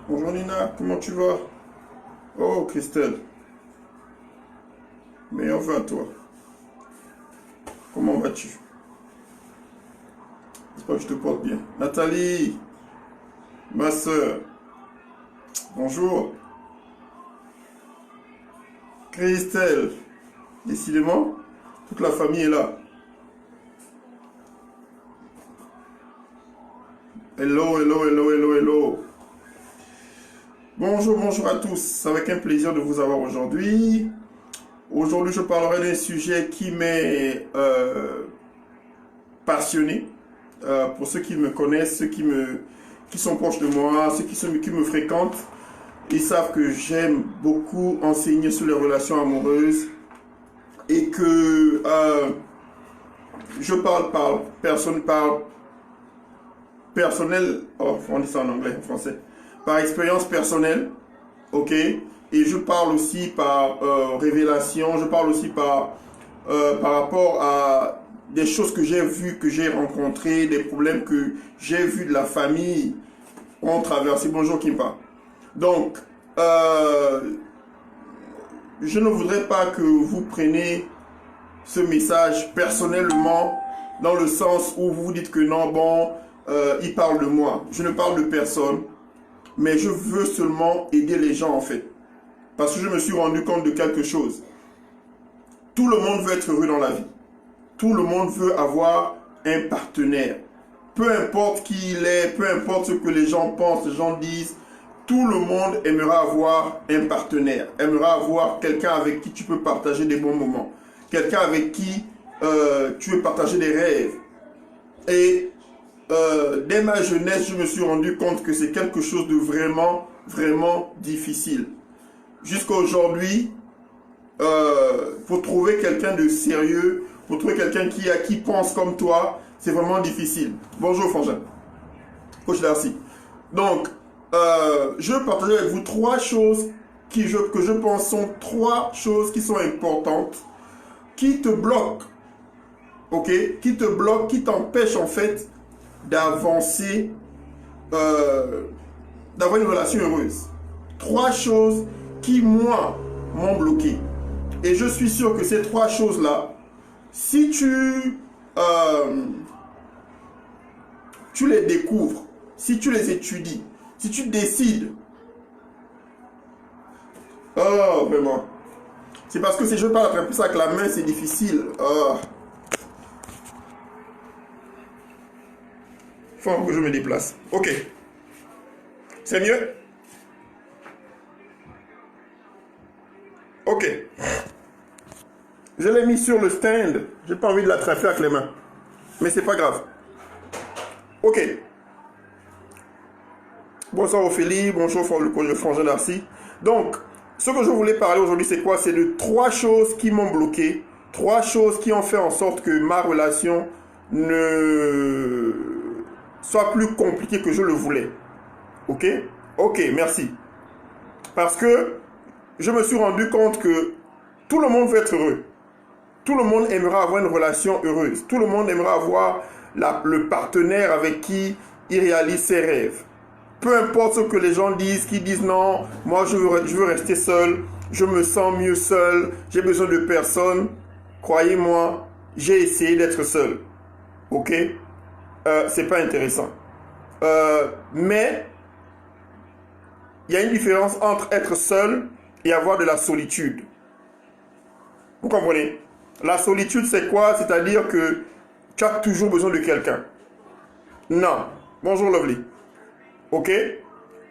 Bonjour Nina, comment tu vas? Oh Christelle, meilleur vœu à toi. Comment vas-tu? J'espère que je te porte bien. Nathalie, ma soeur, bonjour. Christelle, décidément, toute la famille est là. Hello, hello, hello, hello, hello. Bonjour, bonjour à tous. C'est avec un plaisir de vous avoir aujourd'hui. Aujourd'hui, je parlerai d'un sujet qui m'est passionné. Pour ceux qui me connaissent, ceux qui sont proches de moi, ceux qui me fréquentent, ils savent que j'aime beaucoup enseigner sur les relations amoureuses et que je parle par personnel, oh, on dit ça en anglais, en français, par expérience personnelle, ok, et je parle aussi par révélation, je parle aussi par rapport à des choses que j'ai vues, que j'ai rencontrées, des problèmes que j'ai vus de la famille ont traversé. Bonjour Kimpa. Donc, je ne voudrais pas que vous preniez ce message personnellement, dans le sens où vous dites que non, bon, il parle de moi. Je ne parle de personne, mais je veux seulement aider les gens en fait. Parce que je me suis rendu compte de quelque chose. Tout le monde veut être heureux dans la vie. Tout le monde veut avoir un partenaire. Peu importe qui il est, peu importe ce que les gens pensent, les gens disent, tout le monde aimera avoir un partenaire, aimera avoir quelqu'un avec qui tu peux partager des bons moments, quelqu'un avec qui tu veux partager des rêves. Et dès ma jeunesse, je me suis rendu compte que c'est quelque chose de vraiment, vraiment difficile. Jusqu'à aujourd'hui, pour trouver quelqu'un de sérieux, pour trouver quelqu'un qui pense comme toi, c'est vraiment difficile. Bonjour Frangin, coach Darcy. Donc, je vais partager avec vous trois choses que je pense sont trois choses qui sont importantes, qui te bloquent, ok, qui te bloquent, qui t'empêchent en fait d'avancer, d'avoir une relation heureuse. Trois choses qui, moi, m'ont bloqué. Et je suis sûr que ces trois choses-là, si tu les découvres, si tu les étudies, si tu décides, oh, vraiment, c'est parce que si je parle attraper ça avec la main, c'est difficile. Oh. Faut que je me déplace. Ok. C'est mieux? Ok. Je l'ai mis sur le stand. J'ai pas envie de l'attraper avec les mains. Mais c'est pas grave. Ok. Bonsoir Ophélie. Bonjour le frangin Darcy. Donc, ce que je voulais parler aujourd'hui, c'est quoi? C'est de trois choses qui m'ont bloqué. Trois choses qui ont fait en sorte que ma relation ne soit plus compliquée que je le voulais. Ok? Ok, merci. Parce que je me suis rendu compte que tout le monde veut être heureux. Tout le monde aimera avoir une relation heureuse. Tout le monde aimera avoir le partenaire avec qui il réalise ses rêves. Peu importe ce que les gens disent, qui disent non, moi je veux rester seul, je me sens mieux seul, j'ai besoin de personne. Croyez-moi, j'ai essayé d'être seul. Ok? C'est pas intéressant. Mais il y a une différence entre être seul et avoir de la solitude. Vous comprenez? La solitude, c'est quoi? C'est-à-dire que tu as toujours besoin de quelqu'un. Non. Bonjour Lovely. Ok?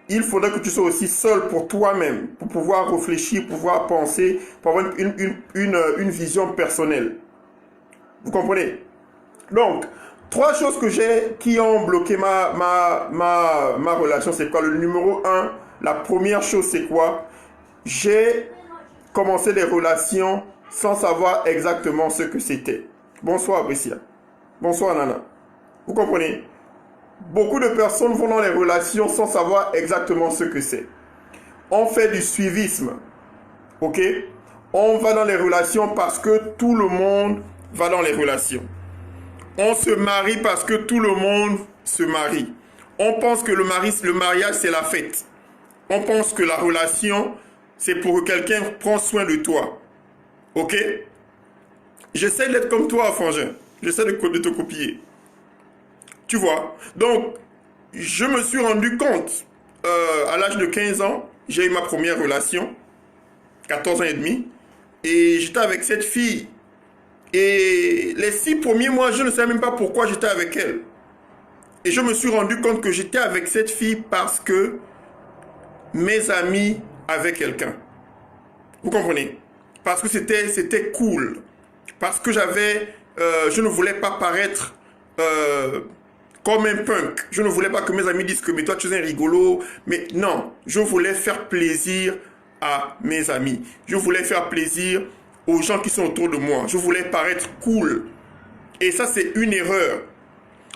Il faudrait que tu sois aussi seul pour toi-même, pour pouvoir réfléchir, pouvoir penser, pour avoir une vision personnelle. Vous comprenez? Donc, trois choses que j'ai qui ont bloqué ma relation, c'est quoi? Le numéro un, la première chose, c'est quoi? J'ai commencé des relations sans savoir exactement ce que c'était. Bonsoir Bressia. Bonsoir Nana. Vous comprenez? Beaucoup de personnes vont dans les relations sans savoir exactement ce que c'est. On fait du suivisme. Ok? On va dans les relations parce que tout le monde va dans les relations. On se marie parce que tout le monde se marie. On pense que le mariage, c'est la fête. On pense que la relation, c'est pour que quelqu'un prenne soin de toi. Ok? J'essaie d'être comme toi, frangin. J'essaie de te copier. Tu vois? Donc, je me suis rendu compte, à l'âge de 15 ans, j'ai eu ma première relation, 14 ans et demi, et j'étais avec cette fille. Et les 6 premiers mois, je ne savais même pas pourquoi j'étais avec elle. Et je me suis rendu compte que j'étais avec cette fille parce que mes amis avaient quelqu'un. Vous comprenez? Parce que c'était cool. Parce que je ne voulais pas paraître comme un punk. Je ne voulais pas que mes amis disent que mais toi tu es un rigolo. Mais non, je voulais faire plaisir à mes amis. Je voulais faire plaisir aux gens qui sont autour de moi. Je voulais paraître cool. Et ça, c'est une erreur.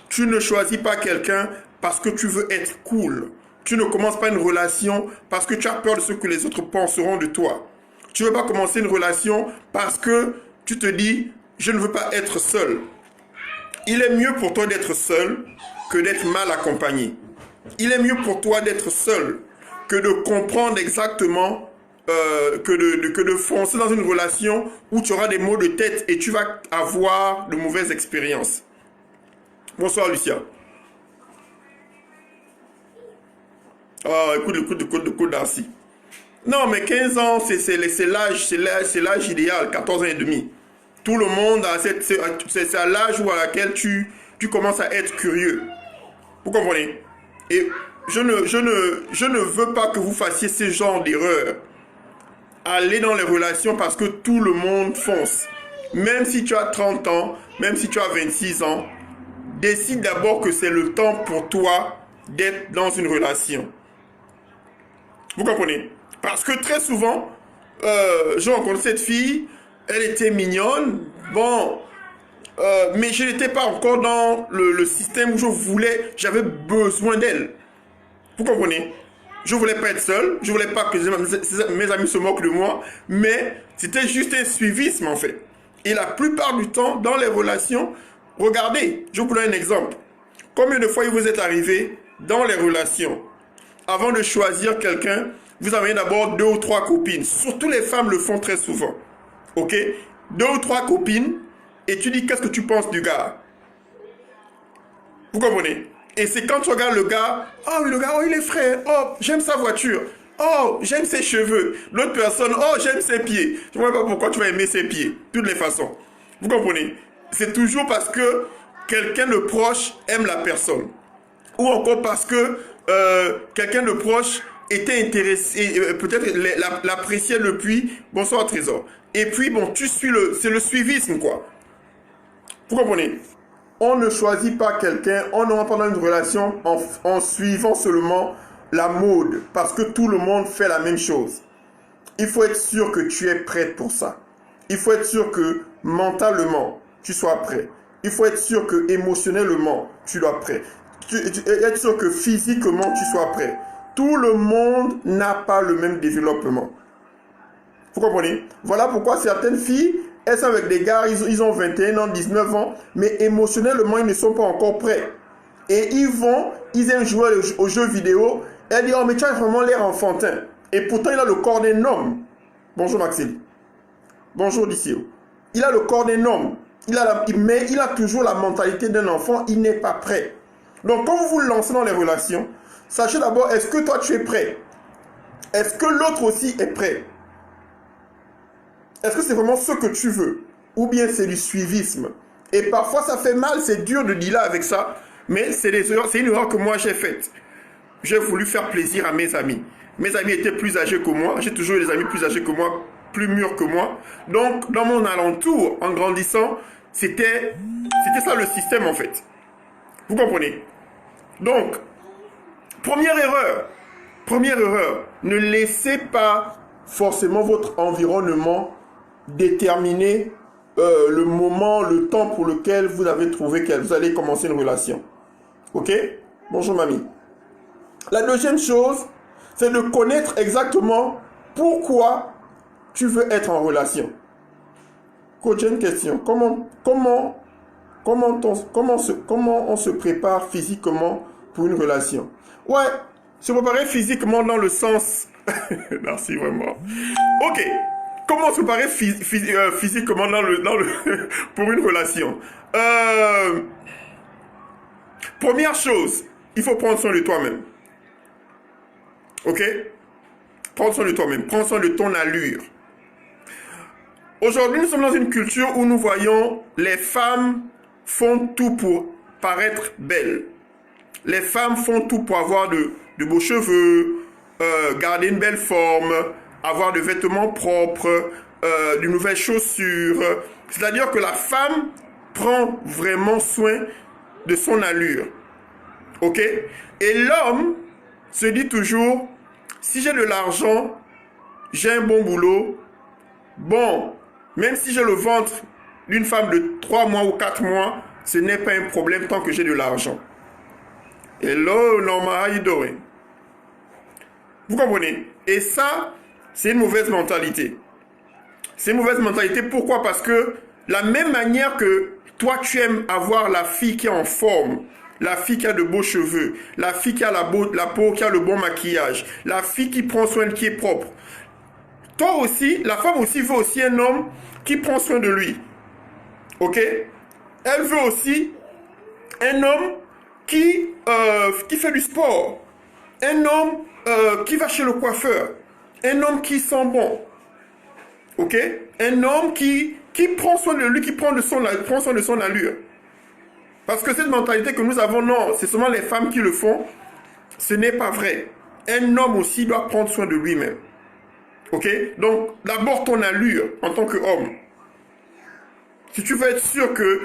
Tu ne choisis pas quelqu'un parce que tu veux être cool. Tu ne commences pas une relation parce que tu as peur de ce que les autres penseront de toi. Tu ne veux pas commencer une relation parce que tu te dis, je ne veux pas être seul. Il est mieux pour toi d'être seul que d'être mal accompagné. Il est mieux pour toi d'être seul que de comprendre exactement, que de foncer dans une relation où tu auras des maux de tête et tu vas avoir de mauvaises expériences. Bonsoir Lucia. Oh, écoute Darcy. Non, mais 15 ans, c'est l'âge idéal, 14 ans et demi. Tout le monde, c'est à l'âge où à laquelle tu commences à être curieux. Vous comprenez? Et je ne veux pas que vous fassiez ce genre d'erreur. Allez dans les relations parce que tout le monde fonce. Même si tu as 30 ans, même si tu as 26 ans, décide d'abord que c'est le temps pour toi d'être dans une relation. Vous comprenez? Parce que très souvent, je rencontre cette fille, elle était mignonne, bon, mais je n'étais pas encore dans le système où j'avais besoin d'elle. Vous comprenez? Je voulais pas être seul, je voulais pas que mes amis se moquent de moi, mais c'était juste un suivisme en fait. Et la plupart du temps, dans les relations, regardez, je vous donne un exemple. Combien de fois il vous est arrivé dans les relations, avant de choisir quelqu'un, vous avez d'abord 2 ou 3 copines. Surtout les femmes le font très souvent. Ok? 2 ou 3 copines, et tu dis qu'est-ce que tu penses du gars? Vous comprenez? Et c'est quand tu regardes le gars, oh oui, le gars, oh il est frais, oh j'aime sa voiture, oh j'aime ses cheveux. L'autre personne, oh j'aime ses pieds. Je ne vois pas pourquoi tu vas aimer ses pieds, de toutes les façons. Vous comprenez? C'est toujours parce que quelqu'un de proche aime la personne. Ou encore parce que quelqu'un de proche était intéressé, peut-être l'appréciait depuis, bonsoir Trésor. Et puis bon, c'est le suivisme quoi. Vous comprenez? On ne choisit pas quelqu'un, on ne rentre pas dans une relation en suivant seulement la mode, parce que tout le monde fait la même chose. Il faut être sûr que tu es prête pour ça. Il faut être sûr que mentalement, tu sois prêt. Il faut être sûr que émotionnellement, tu sois prêt. Être sûr que physiquement, tu sois prêt. Tout le monde n'a pas le même développement. Vous comprenez? Voilà pourquoi certaines filles, elles sont avec des gars, ils ont 21 ans, 19 ans, mais émotionnellement, ils ne sont pas encore prêts. Et ils aiment jouer aux jeux vidéo. Elle dit, oh mais tu as vraiment l'air enfantin. Et pourtant, il a le corps d'un homme. Bonjour Maxime. Bonjour Dicio. Il a le corps d'un homme. Mais il a toujours la mentalité d'un enfant, il n'est pas prêt. Donc quand vous vous lancez dans les relations, sachez d'abord, est-ce que toi tu es prêt? Est-ce que l'autre aussi est prêt? Est-ce que c'est vraiment ce que tu veux? Ou bien c'est du suivisme? Et parfois ça fait mal, c'est dur de dealer avec ça, mais c'est une erreur que moi j'ai faite. J'ai voulu faire plaisir à mes amis. Mes amis étaient plus âgés que moi, j'ai toujours eu des amis plus âgés que moi, plus mûrs que moi. Donc dans mon alentour, en grandissant, c'était ça le système en fait. Vous comprenez? Donc, première erreur, ne laissez pas forcément votre environnement déterminer le moment, le temps pour lequel vous avez trouvé que vous allez commencer une relation. Ok? Bonjour mamie. La deuxième chose, c'est de connaître exactement pourquoi tu veux être en relation. Coach, j'ai une question. Comment on se prépare physiquement pour une relation? Ouais, Se préparer physiquement dans le sens... Merci, vraiment. Ok. Comment se préparer physiquement pour une relation? Première chose, il faut prendre soin de toi-même. Ok? Prends soin de toi-même. Prends soin de ton allure. Aujourd'hui, nous sommes dans une culture où nous voyons les femmes font tout pour paraître belles. Les femmes font tout pour avoir de beaux cheveux, garder une belle forme, avoir de vêtements propres, de nouvelles chaussures. C'est-à-dire que la femme prend vraiment soin de son allure. Ok? Et l'homme se dit toujours, si j'ai de l'argent, j'ai un bon boulot, bon, même si j'ai le ventre d'une femme de 3 mois ou 4 mois, ce n'est pas un problème tant que j'ai de l'argent. Hello, Norma, how you doing? Vous comprenez? Et ça, c'est une mauvaise mentalité. C'est une mauvaise mentalité. Pourquoi? Parce que la même manière que toi, tu aimes avoir la fille qui est en forme, la fille qui a de beaux cheveux, la fille qui a la peau, qui a le bon maquillage, la fille qui prend soin, qui est propre. Toi aussi, la femme aussi veut aussi un homme qui prend soin de lui. Ok? Elle veut aussi un homme qui fait du sport. Un homme qui va chez le coiffeur. Un homme qui sent bon. Ok? Un homme qui prend soin de lui, qui prend soin de son allure. Parce que cette mentalité que nous avons, non, c'est seulement les femmes qui le font. Ce n'est pas vrai. Un homme aussi doit prendre soin de lui-même. Ok? Donc, d'abord ton allure en tant qu'homme. Si tu veux être sûr que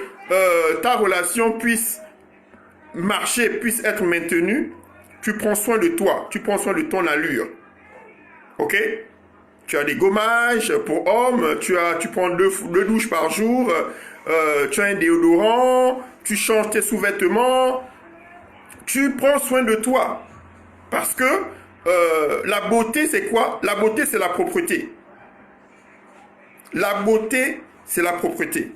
ta relation puisse marcher, puisse être maintenue, tu prends soin de toi, tu prends soin de ton allure. Ok? Tu as des gommages pour hommes, tu prends deux douches par jour, tu as un déodorant, tu changes tes sous-vêtements, tu prends soin de toi. Parce que la beauté, c'est quoi? La beauté, c'est la propreté. La beauté, c'est la propreté.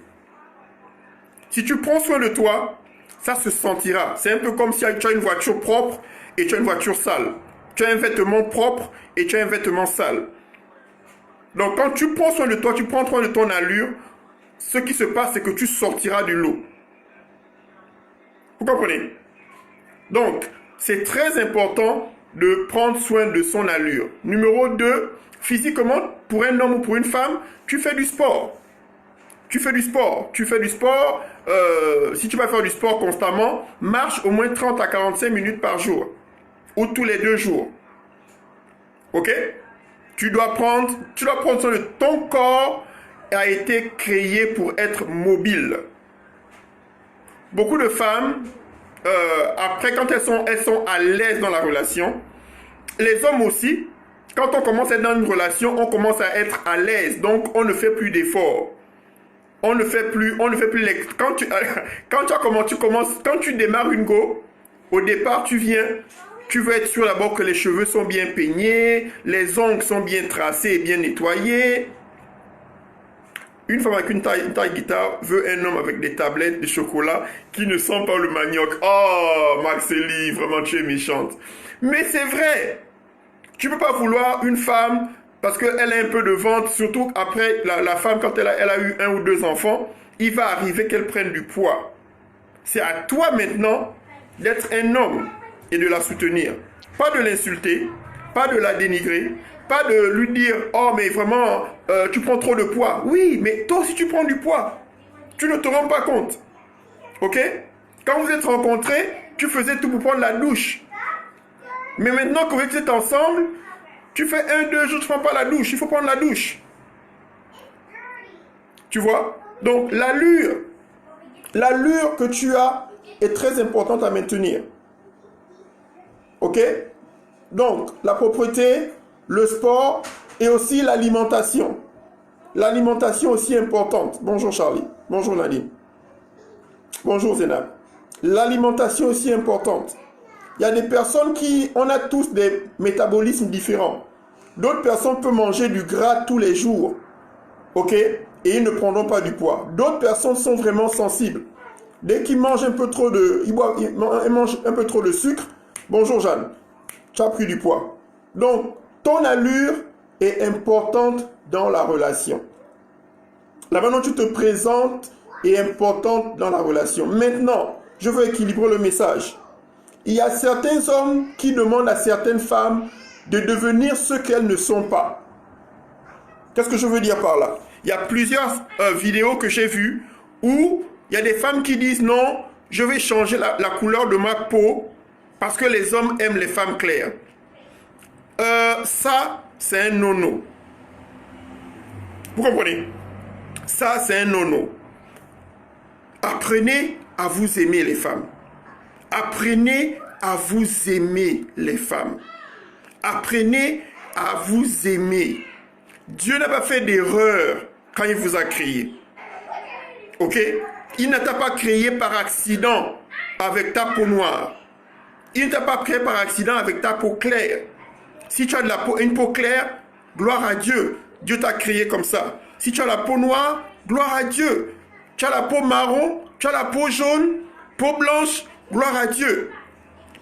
Si tu prends soin de toi, ça se sentira. C'est un peu comme si tu as une voiture propre et tu as une voiture sale. Tu as un vêtement propre et tu as un vêtement sale. Donc quand tu prends soin de toi, tu prends soin de ton allure, ce qui se passe, c'est que tu sortiras du lot. Vous comprenez? Donc, c'est très important de prendre soin de son allure. Numéro 2, physiquement, pour un homme ou pour une femme, tu fais du sport. Tu fais du sport. Si tu vas faire du sport constamment, marche au moins 30 à 45 minutes par jour. Ou tous les 2 jours. Ok? Tu dois prendre soin de ton corps a été créé pour être mobile. Beaucoup de femmes, après quand elles sont à l'aise dans la relation, les hommes aussi, quand on commence à être dans une relation, on commence à être à l'aise. Donc on ne fait plus d'efforts. On ne fait plus les... Quand tu démarres une go, au départ tu veux être sûr d'abord que les cheveux sont bien peignés, les ongles sont bien tracés et bien nettoyés. Une femme avec une taille guitare veut un homme avec des tablettes de chocolat qui ne sent pas le manioc. Oh, Maxélie, vraiment tu es méchante. Mais c'est vrai. Tu ne peux pas vouloir une femme parce qu'elle a un peu de ventre, surtout après la femme quand elle a eu 1 ou 2 enfants, il va arriver qu'elle prenne du poids. C'est à toi maintenant d'être un homme et de la soutenir. Pas de l'insulter, pas de la dénigrer, pas de lui dire « Oh, mais vraiment, tu prends trop de poids. » Oui, mais toi aussi tu prends du poids. Tu ne te rends pas compte. Ok? Quand vous êtes rencontrés, tu faisais tout pour prendre la douche. Mais maintenant que vous êtes ensemble, tu fais 1-2 jours, tu ne prends pas la douche. Il faut prendre la douche. Tu vois? Donc, l'allure que tu as est très importante à maintenir. Ok? Donc, la propreté, le sport et aussi l'alimentation. L'alimentation aussi importante. Bonjour Charlie. Bonjour Nadine. Bonjour Zénab. L'alimentation aussi importante. Il y a des personnes on a tous des métabolismes différents. D'autres personnes peuvent manger du gras tous les jours. Ok? Et ils ne prendront pas du poids. D'autres personnes sont vraiment sensibles. Dès qu'ils mangent un peu trop ils mangent un peu trop de sucre. Bonjour Jeanne. tu as pris du poids. Donc, ton allure est importante dans la relation. La manière dont tu te présentes est importante dans la relation. Maintenant, je veux équilibrer le message. Il y a certains hommes qui demandent à certaines femmes de devenir ce qu'elles ne sont pas. Qu'est-ce que je veux dire par là? Il y a plusieurs vidéos que j'ai vues où il y a des femmes qui disent non, je vais changer la couleur de ma peau parce que les hommes aiment les femmes claires. Ça, c'est un no-no. Vous comprenez? Ça, c'est un no-no. Apprenez à vous aimer les femmes. Apprenez à vous aimer les femmes. Apprenez à vous aimer. Dieu n'a pas fait d'erreur quand il vous a créé. Ok? Il ne t'a pas créé par accident avec ta peau noire. Il ne t'a pas créé par accident avec ta peau claire. Si tu as une peau claire, gloire à Dieu. Dieu t'a créé comme ça. Si tu as la peau noire, gloire à Dieu. Tu as la peau marron, tu as la peau jaune, peau blanche, gloire à Dieu.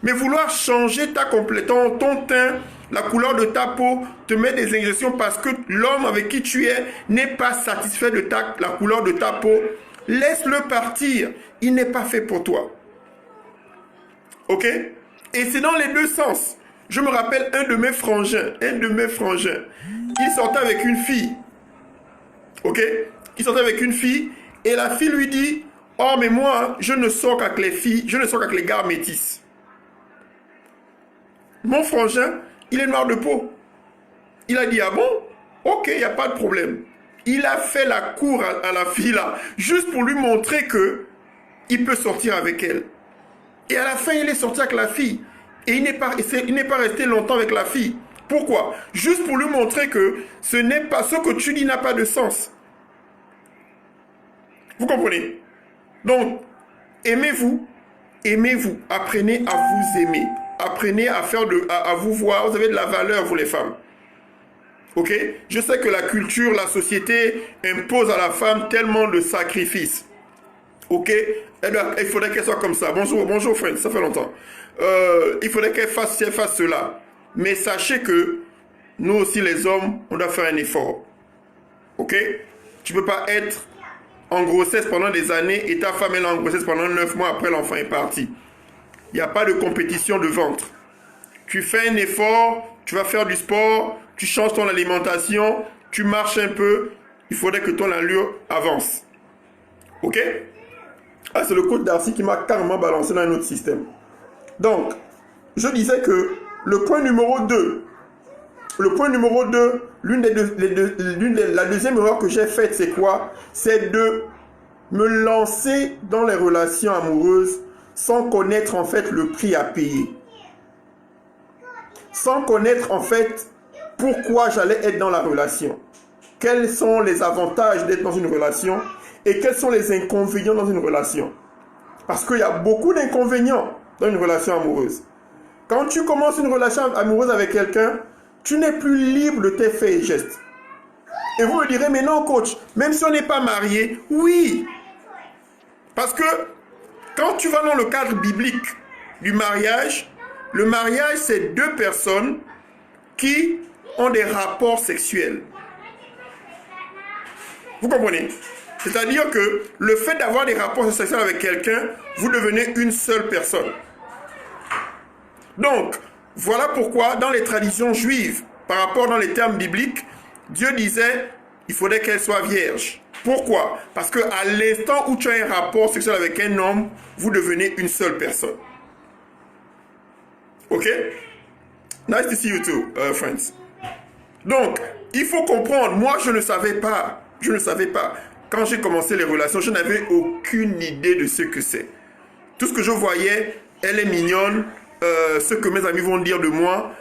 Mais vouloir changer ton teint, la couleur de ta peau, te mettre des injections parce que l'homme avec qui tu es n'est pas satisfait de la couleur de ta peau, laisse-le partir. Il n'est pas fait pour toi. Ok? Et c'est dans les deux sens. Je me rappelle un de mes frangins. Il sortait avec une fille. Ok? Il sortait avec une fille et la fille lui dit, oh mais moi, je ne sors qu'avec les filles, je ne sors qu'avec les gars métis. Mon frangin, il est noir de peau. Il a dit, ah bon? Ok, il n'y a pas de problème. Il a fait la cour à la fille là, juste pour lui montrer que il peut sortir avec elle. Et à la fin, il est sorti avec la fille. Et il n'est pas resté longtemps avec la fille. Pourquoi? Juste pour lui montrer que ce que tu dis n'a pas de sens. Vous comprenez? Donc, aimez-vous. Aimez-vous. Apprenez à vous aimer. Apprenez à vous voir. Vous avez de la valeur, vous les femmes. Ok? Je sais que la culture, la société impose à la femme tellement de sacrifices. Ok? Il faudrait qu'elle soit comme ça. Bonjour, friend, ça fait longtemps. Il faudrait qu'elle fasse cela. Mais sachez que nous aussi, les hommes, on doit faire un effort. Ok? Tu ne peux pas être en grossesse pendant des années et ta femme est en grossesse pendant 9 mois après l'enfant est parti. Il n'y a pas de compétition de ventre. Tu fais un effort, tu vas faire du sport, tu changes ton alimentation, tu marches un peu. Il faudrait que ton allure avance. Ok? Ah, c'est le coach Darcy qui m'a carrément balancé dans un autre système. Donc, je disais que le point numéro 2, la deuxième erreur que j'ai faite, c'est quoi? C'est de me lancer dans les relations amoureuses sans connaître en fait le prix à payer. Sans connaître en fait pourquoi j'allais être dans la relation. Quels sont les avantages d'être dans une relation et quels sont les inconvénients dans une relation. Parce qu'il y a beaucoup d'inconvénients dans une relation amoureuse. Quand tu commences une relation amoureuse avec quelqu'un, tu n'es plus libre de tes faits et gestes. Et vous me direz, mais non coach, même si on n'est pas marié, oui. Parce que quand tu vas dans le cadre biblique du mariage, le mariage c'est deux personnes qui ont des rapports sexuels. Vous comprenez? C'est-à-dire que le fait d'avoir des rapports sexuels avec quelqu'un, vous devenez une seule personne. Donc, voilà pourquoi dans les traditions juives, par rapport dans les termes bibliques, Dieu disait, il faudrait qu'elle soit vierge. Pourquoi? Parce qu'à l'instant où tu as un rapport sexuel avec un homme, vous devenez une seule personne. Ok? Nice to see you too, friends. Donc, il faut comprendre, moi je ne savais pas. Quand j'ai commencé les relations, je n'avais aucune idée de ce que c'est. Tout ce que je voyais, elle est mignonne, ce que mes amis vont dire de moi,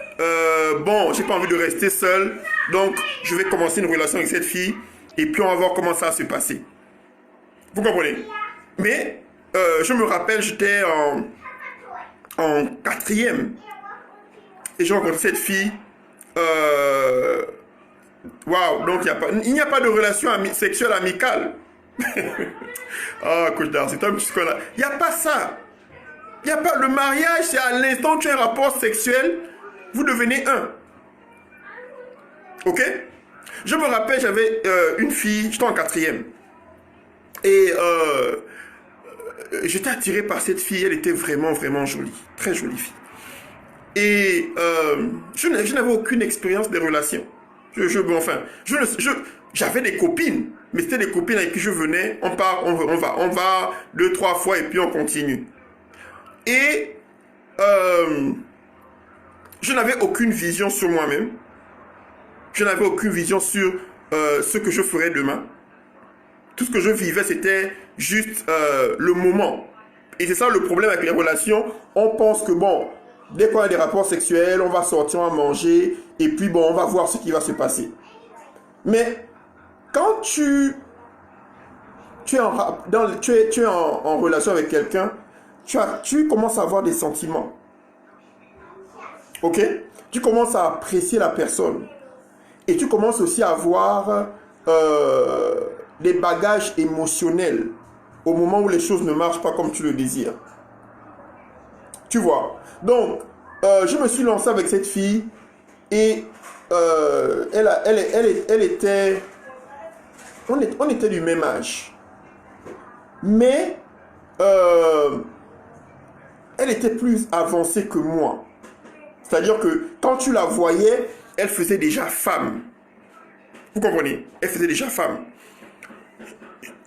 bon, j'ai pas envie de rester seul, donc je vais commencer une relation avec cette fille, et puis on va voir comment ça va se passer. Vous comprenez? Mais, je me rappelle, j'étais en 4e, et j'ai rencontré cette fille, waouh, donc il n'y a pas de relation sexuelle amicale. Ah, coach Darcy, il n'y a pas ça. Il n'y a pas le mariage, c'est à l'instant où tu as un rapport sexuel, Vous devenez un. Ok? Je me rappelle, j'avais une fille, j'étais en quatrième. Et j'étais attiré par cette fille, elle était vraiment, vraiment jolie. Très jolie fille. Et je n'avais aucune expérience des relations. J'avais des copines, mais c'était des copines avec qui je venais, on va 2-3 fois et puis on continue. Et je n'avais aucune vision sur moi-même. Je n'avais aucune vision sur ce que je ferais demain. Tout ce que je vivais, c'était juste le moment. Et c'est ça le problème avec les relations. On pense que bon, dès qu'on a des rapports sexuels, on va sortir, on va manger, et puis bon, on va voir ce qui va se passer. Mais quand tu es en relation avec quelqu'un, tu commences à avoir des sentiments. Ok? Tu commences à apprécier la personne. Et tu commences aussi à avoir des bagages émotionnels au moment où les choses ne marchent pas comme tu le désires. Tu vois? Donc, je me suis lancé avec cette fille et elle était... On était du même âge. Mais elle était plus avancée que moi. C'est-à-dire que quand tu la voyais, elle faisait déjà femme. Vous comprenez? Elle faisait déjà femme.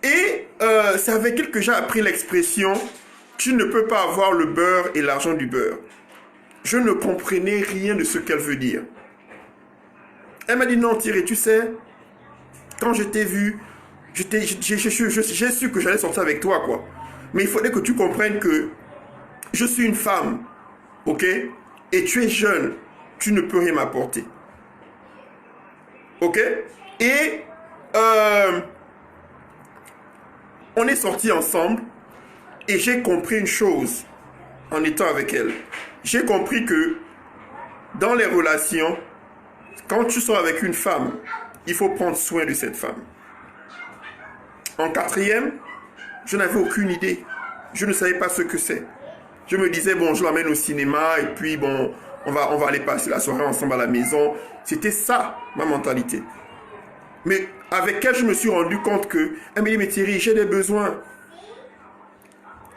Et c'est avec elle que j'ai appris l'expression « Tu ne peux pas avoir le beurre et l'argent du beurre ». Je ne comprenais rien de ce qu'elle veut dire. Elle m'a dit « Non, Thierry, tu sais, quand je t'ai vu, j'ai su que j'allais sortir avec toi, quoi. Mais il faudrait que tu comprennes que je suis une femme, ok? Et tu es jeune, tu ne peux rien m'apporter. Ok? Et on est sortis ensemble et j'ai compris une chose en étant avec elle. J'ai compris que dans les relations, quand tu sors avec une femme, il faut prendre soin de cette femme. En quatrième, je n'avais aucune idée. Je ne savais pas ce que c'est. Je me disais, bon, je l'emmène au cinéma et puis, bon, on va aller passer la soirée ensemble à la maison. C'était ça, ma mentalité. Mais avec elle, je me suis rendu compte que, elle me dit, mais Thierry, j'ai des besoins.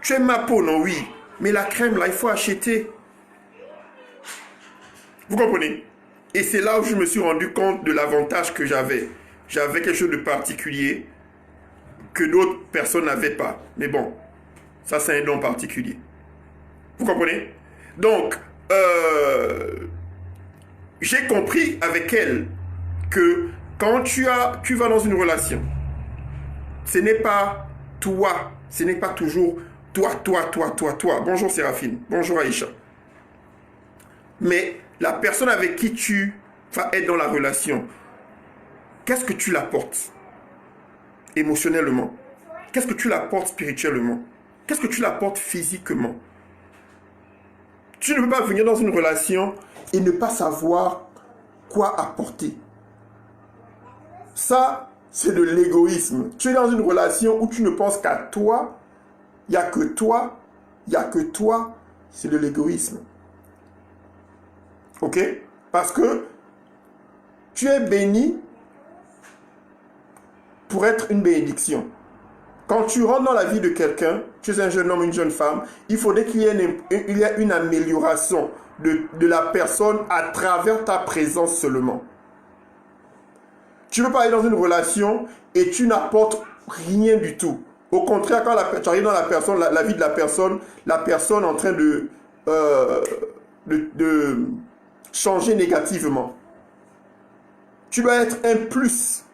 Tu aimes ma peau, non? Oui. Mais la crème, là, il faut acheter. Vous comprenez? Et c'est là où je me suis rendu compte de l'avantage que j'avais. J'avais quelque chose de particulier que d'autres personnes n'avaient pas. Mais bon, ça c'est un don particulier. Vous comprenez? Donc, j'ai compris avec elle que quand tu vas dans une relation, ce n'est pas toi, ce n'est pas toujours toi. Bonjour Séraphine, bonjour Aïcha. Mais la personne avec qui tu vas être dans la relation, qu'est-ce que tu l'apportes émotionnellement? Qu'est-ce que tu l'apportes spirituellement? Qu'est-ce que tu l'apportes physiquement? Tu ne peux pas venir dans une relation et ne pas savoir quoi apporter. Ça, c'est de l'égoïsme. Tu es dans une relation où tu ne penses qu'à toi, il n'y a que toi, c'est de l'égoïsme. Ok? Parce que tu es béni pour être une bénédiction. Quand tu rentres dans la vie de quelqu'un, tu es un jeune homme, une jeune femme, il faudrait qu'il y ait une amélioration de la personne à travers ta présence seulement. Tu ne peux pas aller dans une relation et tu n'apportes rien du tout. Au contraire, quand tu arrives dans la vie de la personne est en train de changer négativement. Tu dois être un plus.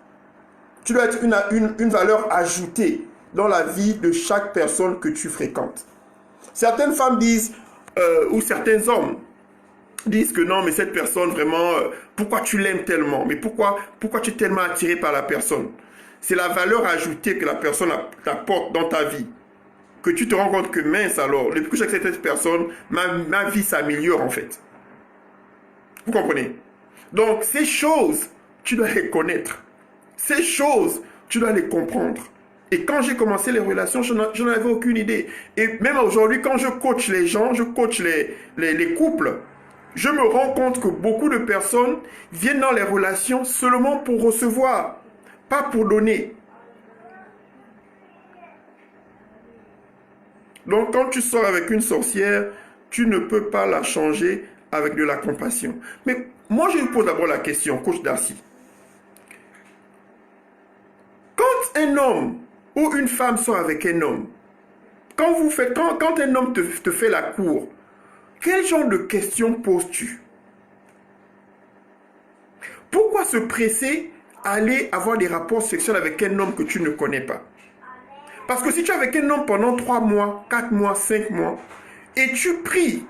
Tu dois être une valeur ajoutée dans la vie de chaque personne que tu fréquentes. Certaines femmes disent, ou certains hommes disent que non, mais cette personne vraiment, pourquoi tu l'aimes tellement? Mais pourquoi tu es tellement attiré par la personne? C'est la valeur ajoutée que la personne apporte dans ta vie. Que tu te rends compte que mince alors, depuis que j'ai accepté cette personne, ma vie s'améliore en fait. Vous comprenez? Donc ces choses, tu dois les connaître. Ces choses, tu dois les comprendre. Et quand j'ai commencé les relations, je n'en avais aucune idée. Et même aujourd'hui, quand je coach les gens, je coach les couples, je me rends compte que beaucoup de personnes viennent dans les relations seulement pour recevoir, pas pour donner. Donc, quand tu sors avec une sorcière, tu ne peux pas la changer avec de la compassion. Mais moi, je vous pose d'abord la question, coach Darcy. Quand un homme ou une femme sort avec un homme, quand un homme te fait la cour, quel genre de questions poses-tu? Pourquoi se presser à aller avoir des rapports sexuels avec un homme que tu ne connais pas? Parce que si tu es avec un homme pendant 3 mois, 4 mois, 5 mois, et tu pries,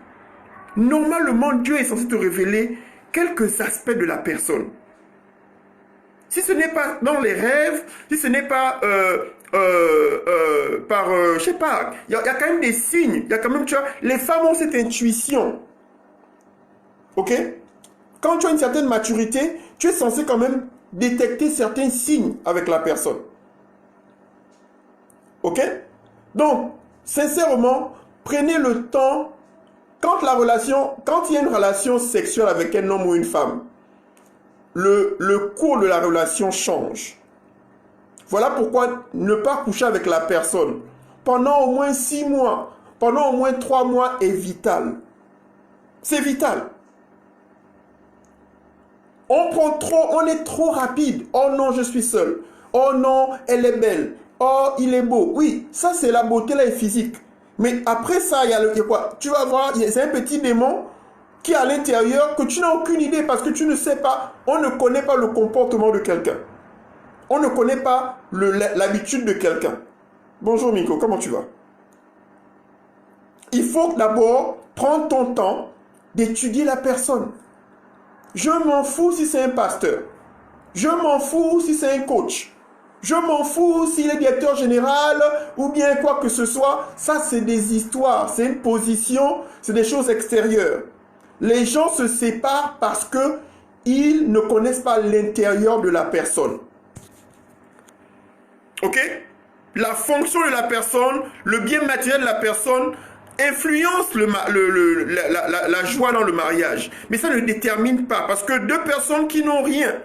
normalement Dieu est censé te révéler quelques aspects de la personne. Si ce n'est pas dans les rêves, si ce n'est pas je sais pas, il y a quand même des signes, il y a quand même, tu vois, les femmes ont cette intuition. Ok? Quand tu as une certaine maturité, tu es censé quand même détecter certains signes avec la personne. Ok? Donc, sincèrement, prenez le temps, quand il y a une relation sexuelle avec un homme ou une femme, le cours de la relation change. Voilà pourquoi ne pas coucher avec la personne pendant au moins 6 mois, pendant au moins 3 mois est vital. C'est vital. On est trop rapide. Oh non, je suis seul. Oh non, elle est belle. Oh, il est beau. Oui, ça c'est la beauté là est physique. Mais après ça, il y a quoi? Tu vas voir, c'est un petit démon qui est à l'intérieur que tu n'as aucune idée parce que tu ne sais pas, on ne connaît pas le comportement de quelqu'un. On ne connaît pas l'habitude de quelqu'un. Bonjour Miko, comment tu vas? Il faut d'abord prendre ton temps d'étudier la personne. Je m'en fous si c'est un pasteur. Je m'en fous si c'est un coach. Je m'en fous s'il est directeur général ou bien quoi que ce soit. Ça, c'est des histoires, c'est une position, c'est des choses extérieures. Les gens se séparent parce qu'ils ne connaissent pas l'intérieur de la personne. Ok? La fonction de la personne, le bien matériel de la personne influence la joie dans le mariage. Mais ça ne détermine pas. Parce que deux personnes qui n'ont rien,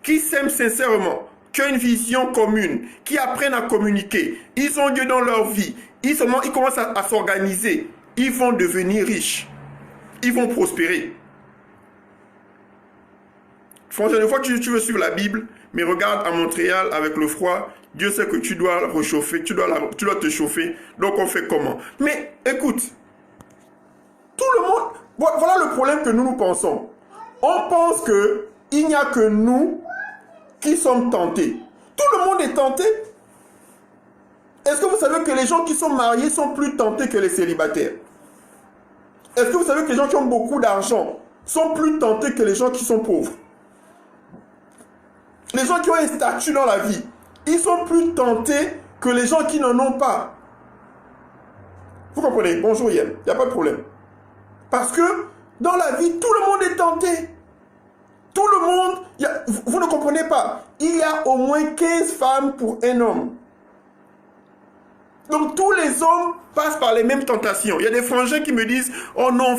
qui s'aiment sincèrement, qui ont une vision commune, qui apprennent à communiquer, ils ont Dieu dans leur vie, ils commencent à s'organiser, ils vont devenir riches. Ils vont prospérer. Franchement, une fois que tu veux suivre la Bible, mais regarde à Montréal avec le froid, Dieu sait que tu dois réchauffer, tu dois te chauffer. Donc on fait comment? Mais écoute, tout le monde, voilà le problème que nous pensons. On pense qu'il n'y a que nous qui sommes tentés. Tout le monde est tenté. Est-ce que vous savez que les gens qui sont mariés sont plus tentés que les célibataires? Est-ce que vous savez que les gens qui ont beaucoup d'argent sont plus tentés que les gens qui sont pauvres? Les gens qui ont un statut dans la vie, ils sont plus tentés que les gens qui n'en ont pas. Vous comprenez? Bonjour Yann, il n'y a pas de problème. Parce que dans la vie, tout le monde est tenté. Tout le monde, vous ne comprenez pas. Il y a au moins 15 femmes pour un homme. Donc tous les hommes passent par les mêmes tentations. Il y a des frangins qui me disent, oh non,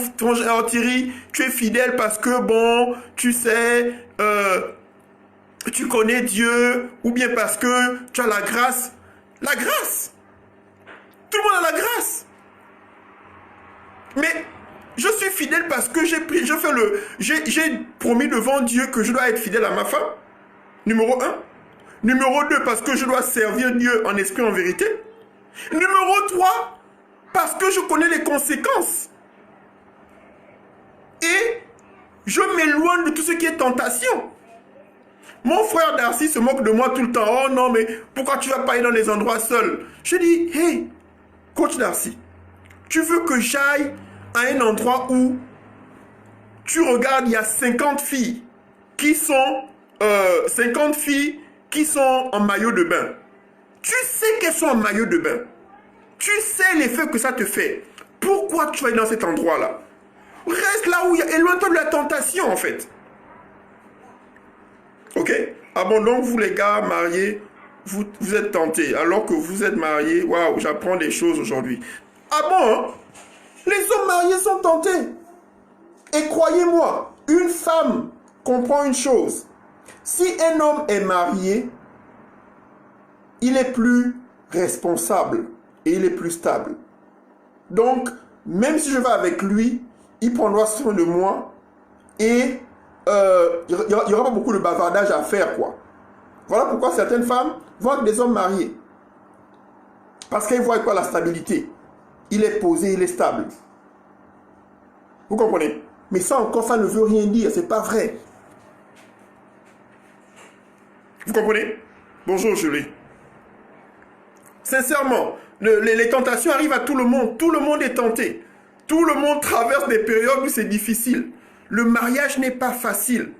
Thierry, tu es fidèle parce que bon, tu sais, tu connais Dieu, ou bien parce que tu as la grâce. La grâce! Tout le monde a la grâce. Mais je suis fidèle parce que j'ai promis devant Dieu que je dois être fidèle à ma femme. Numéro 1. Numéro 2, parce que je dois servir Dieu en esprit, en vérité. Numéro 3, parce que je connais les conséquences. Et je m'éloigne de tout ce qui est tentation. Mon frère Darcy se moque de moi tout le temps. Oh non, mais pourquoi tu ne vas pas aller dans les endroits seuls? Je dis, hey, coach Darcy, tu veux que j'aille à un endroit où tu regardes, il y a 50 filles qui sont en maillot de bain. Tu sais qu'elles sont en maillot de bain. Tu sais l'effet que ça te fait. Pourquoi tu vas aller dans cet endroit-là? Reste là où il y a, éloigne-toi de la tentation en fait. Ok? Ah bon, donc vous les gars mariés, vous êtes tentés. Alors que vous êtes mariés, waouh, j'apprends des choses aujourd'hui. Ah bon, hein? Les hommes mariés sont tentés. Et croyez-moi, une femme comprend une chose. Si un homme est marié, il est plus responsable et il est plus stable. Donc, même si je vais avec lui, il prendra soin de moi et il n'y aura pas beaucoup de bavardage à faire, quoi. Voilà pourquoi certaines femmes vont avec des hommes mariés. Parce qu'elles voient quoi la stabilité. Il est posé, il est stable. Vous comprenez? Mais ça encore, ça ne veut rien dire, c'est pas vrai. Vous comprenez? Bonjour Julie. Sincèrement, les tentations arrivent à tout le monde. Tout le monde est tenté. Tout le monde traverse des périodes où c'est difficile. Le mariage n'est pas facile.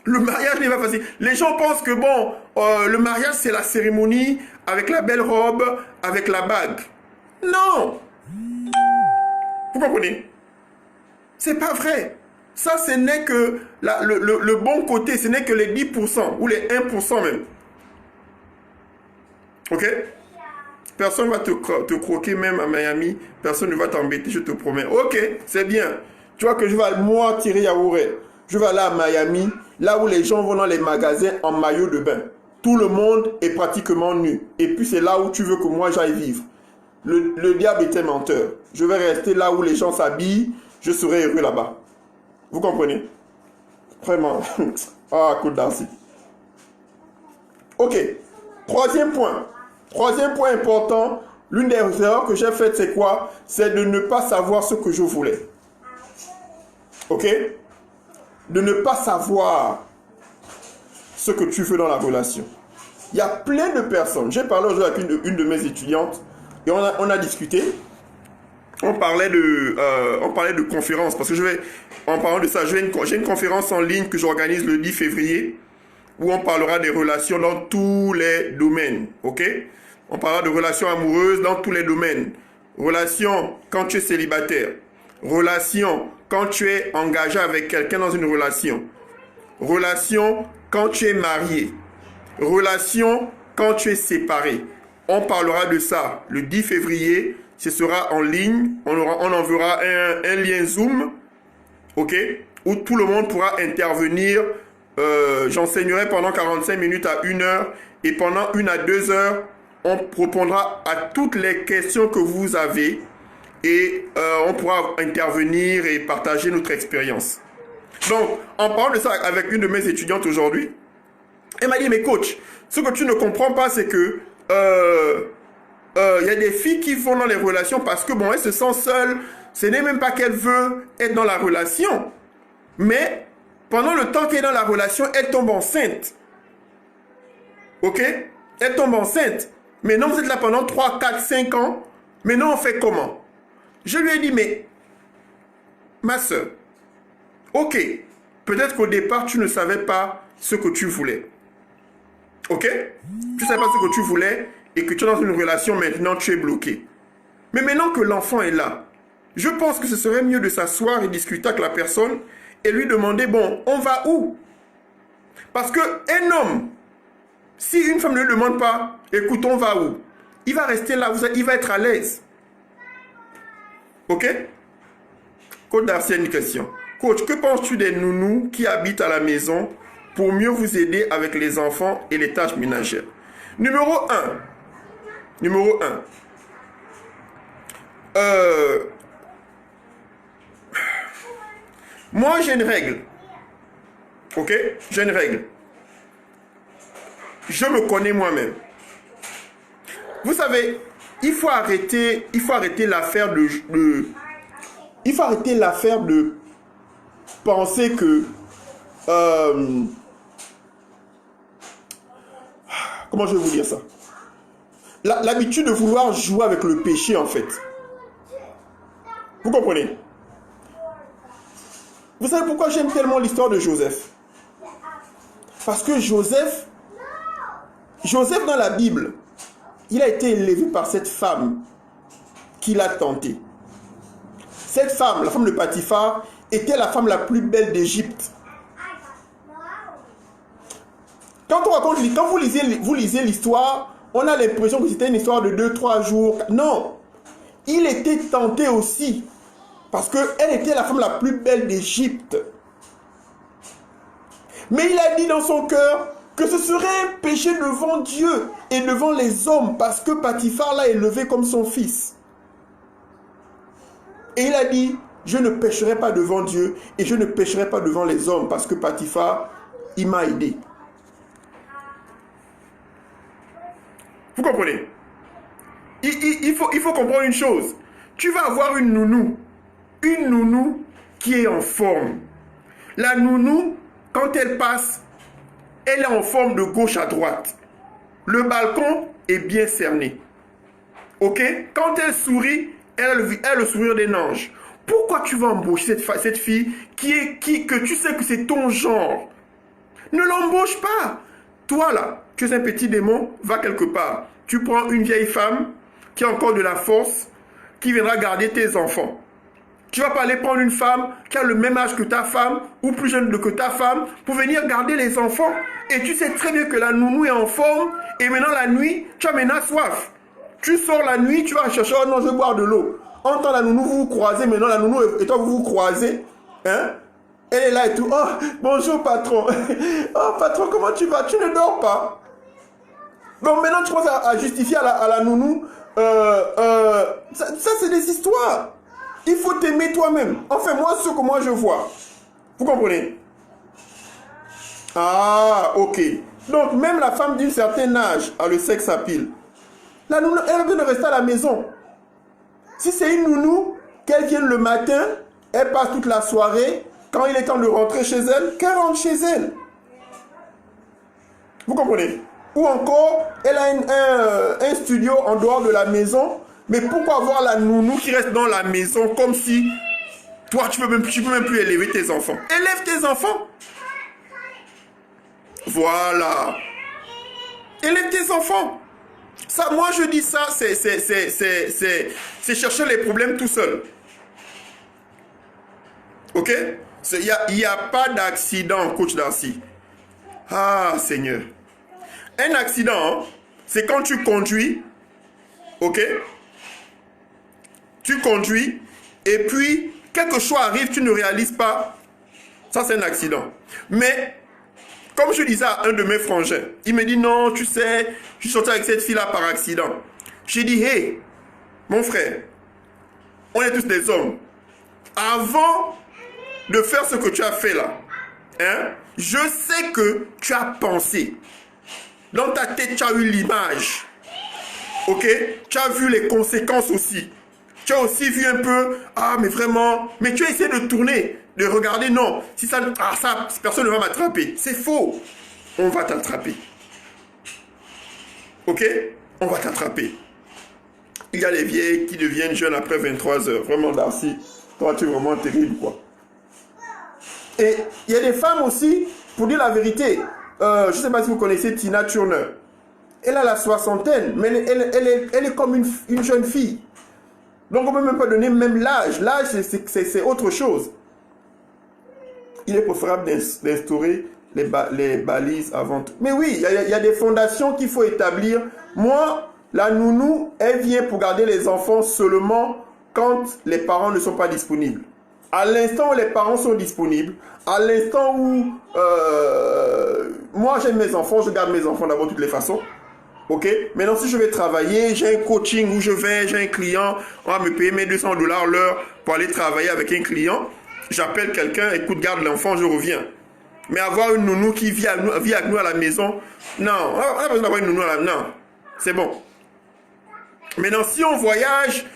Le mariage n'est pas facile. Les gens pensent que bon, le mariage c'est la cérémonie avec la belle robe, avec la bague. Non. Vous comprenez? C'est pas vrai. Ça, ce n'est que le bon côté, ce n'est que les 10% ou les 1% même. Ok? Personne ne va te croquer même à Miami. Personne ne va t'embêter, je te promets. Ok, c'est bien. Tu vois que je vais, moi, Thierry Yaouré, je vais aller à Miami, là où les gens vont dans les magasins en maillot de bain. Tout le monde est pratiquement nu. Et puis c'est là où tu veux que moi j'aille vivre. Le diable était menteur. Je vais rester là où les gens s'habillent. Je serai heureux là-bas. Vous comprenez? Vraiment. Ah, coup d'Arcy. Ok. Troisième point. Troisième point important. L'une des erreurs que j'ai faites, c'est quoi? C'est de ne pas savoir ce que je voulais. Ok? De ne pas savoir ce que tu veux dans la relation. Il y a plein de personnes. J'ai parlé aujourd'hui avec une de mes étudiantes et on a discuté. On parlait de conférence parce que en parlant de ça, j'ai une conférence en ligne que j'organise le 10 février où on parlera des relations dans tous les domaines. Ok? On parlera de relations amoureuses dans tous les domaines. Relations quand tu es célibataire. Relations quand tu es engagé avec quelqu'un dans une relation. Relations quand tu es marié. Relations quand tu es séparé. On parlera de ça le 10 février. Ce sera en ligne. On enverra un lien Zoom. Ok? Où tout le monde pourra intervenir. J'enseignerai pendant 45 minutes à 1 heure. Et pendant 1 à 2 heures, on répondra à toutes les questions que vous avez. Et on pourra intervenir et partager notre expérience. Donc, en parlant de ça avec une de mes étudiantes aujourd'hui, elle m'a dit, mais coach, ce que tu ne comprends pas, c'est que y a des filles qui vont dans les relations parce que, bon, elles se sentent seules. Ce n'est même pas qu'elle veut être dans la relation. Mais, pendant le temps qu'elle est dans la relation, elle tombe enceinte. Ok? Elle tombe enceinte. Mais non, vous êtes là pendant 3, 4, 5 ans. Mais non, on fait comment? Je lui ai dit, mais, ma soeur, ok, peut-être qu'au départ, tu ne savais pas ce que tu voulais. Ok? Tu ne savais pas ce que tu voulais et que tu es dans une relation, maintenant, tu es bloqué. Mais maintenant que l'enfant est là, je pense que ce serait mieux de s'asseoir et discuter avec la personne et lui demander, bon, on va où? Parce qu'un homme, si une femme ne lui demande pas, écoute, on va où? Il va rester là, il va être à l'aise. Ok? Coach Darcy a une question. Coach, que penses-tu des nounous qui habitent à la maison pour mieux vous aider avec les enfants et les tâches ménagères? Numéro 1. Moi, j'ai une règle. Ok? J'ai une règle. Je me connais moi-même. Vous savez, il faut arrêter l'affaire il faut arrêter l'affaire de penser que comment je vais vous dire ça? L'habitude de vouloir jouer avec le péché, en fait. Vous comprenez? Vous savez pourquoi j'aime tellement l'histoire de Joseph? Parce que Joseph dans la Bible, il a été élevé par cette femme qui l'a tenté. Cette femme, la femme de Potiphar, était la femme la plus belle d'Égypte. Quand vous lisez l'histoire, on a l'impression que c'était une histoire de 2-3 jours. Non, il était tenté aussi. Parce qu'elle était la femme la plus belle d'Égypte. Mais il a dit dans son cœur que ce serait un péché devant Dieu et devant les hommes parce que Potiphar l'a élevé comme son fils. Et il a dit, je ne pécherai pas devant Dieu et je ne pécherai pas devant les hommes parce que Potiphar, il m'a aidé. Vous comprenez? Il faut comprendre une chose. Tu vas avoir une nounou qui est en forme. La nounou, quand elle passe, elle est en forme de gauche à droite. Le balcon est bien cerné. Ok? Quand elle sourit, elle a le sourire d'un ange. Pourquoi tu vas embaucher cette fille que tu sais que c'est ton genre? Ne l'embauche pas. Toi là, tu es un petit démon, va quelque part. Tu prends une vieille femme qui a encore de la force, qui viendra garder tes enfants. Tu vas pas aller prendre une femme qui a le même âge que ta femme ou plus jeune que ta femme pour venir garder les enfants. Et tu sais très bien que la nounou est en forme et maintenant la nuit, tu as maintenant soif. Tu sors la nuit, tu vas chercher, oh non, je vais boire de l'eau. Entends la nounou, vous vous croisez, maintenant la nounou et toi vous vous croisez. Hein? Elle est là et tout. Oh, bonjour patron. Oh patron, comment tu vas? Tu ne dors pas. Donc maintenant tu commences à justifier à la nounou. Ça c'est des histoires. Il faut t'aimer toi-même. Enfin, moi, ce que moi je vois. Vous comprenez? Ah, ok. Donc, même la femme d'un certain âge a le sexe à pile. La nounou, elle a besoin de rester à la maison. Si c'est une nounou, qu'elle vienne le matin, elle passe toute la soirée. Quand il est temps de rentrer chez elle, qu'elle rentre chez elle. Vous comprenez? Ou encore, elle a un studio en dehors de la maison. Mais pourquoi avoir la nounou qui reste dans la maison comme si toi, tu peux même plus élever tes enfants? Élève tes enfants. Voilà. Élève tes enfants. Ça, moi, je dis ça, c'est chercher les problèmes tout seul. Ok? Il n'y a pas d'accident, coach Darcy. Ah, Seigneur. Un accident, c'est quand tu conduis, ok? Tu conduis et puis quelque chose arrive, tu ne réalises pas. Ça, c'est un accident. Mais, comme je disais à un de mes frangins, il me dit non, tu sais, je suis sorti avec cette fille-là par accident. J'ai dit, hey, mon frère, on est tous des hommes. Avant de faire ce que tu as fait là, hein, je sais que tu as pensé. Dans ta tête, tu as eu l'image. Ok? Tu as vu les conséquences aussi. Tu as aussi vu un peu, ah mais vraiment, mais tu as essayé de tourner, de regarder, non, si ça, personne ne va m'attraper. C'est faux. On va t'attraper. Ok? On va t'attraper. Il y a les vieilles qui deviennent jeunes après 23 heures. Vraiment, Darcy, toi tu es vraiment terrible, quoi. Et il y a des femmes aussi, pour dire la vérité, je ne sais pas si vous connaissez Tina Turner. Elle a la soixantaine, mais elle est comme une jeune fille. Donc on ne peut même pas donner même l'âge. L'âge, c'est autre chose. Il est préférable d'instaurer les balises avant tout. Mais oui, il y a des fondations qu'il faut établir. Moi, la nounou, elle vient pour garder les enfants seulement quand les parents ne sont pas disponibles. À l'instant où les parents sont disponibles, à l'instant où moi j'aime mes enfants, je garde mes enfants d'abord de toutes les façons. Ok? Maintenant, si je vais travailler, j'ai un coaching où j'ai un client, on va me payer mes $200 l'heure pour aller travailler avec un client. J'appelle quelqu'un, écoute, garde l'enfant, je reviens. Mais avoir une nounou qui vit avec nous à la maison, non, on n'a pas besoin d'avoir une nounou à la maison. Non, c'est bon. Maintenant, si on voyage,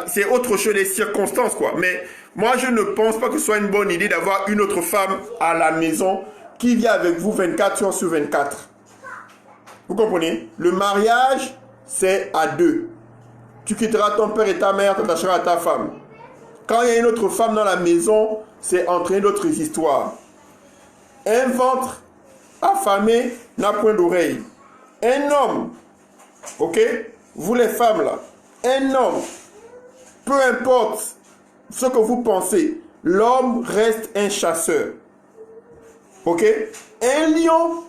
c'est autre chose, les circonstances, quoi. Mais moi, je ne pense pas que ce soit une bonne idée d'avoir une autre femme à la maison qui vit avec vous 24 heures sur 24. Vous comprenez? Le mariage, c'est à deux. Tu quitteras ton père et ta mère, t'attacheras à ta femme. Quand il y a une autre femme dans la maison, c'est entraîner d'autres histoires. Un ventre affamé n'a point d'oreille. Un homme, ok? Vous les femmes là, un homme, peu importe ce que vous pensez, l'homme reste un chasseur. Ok? Un lion,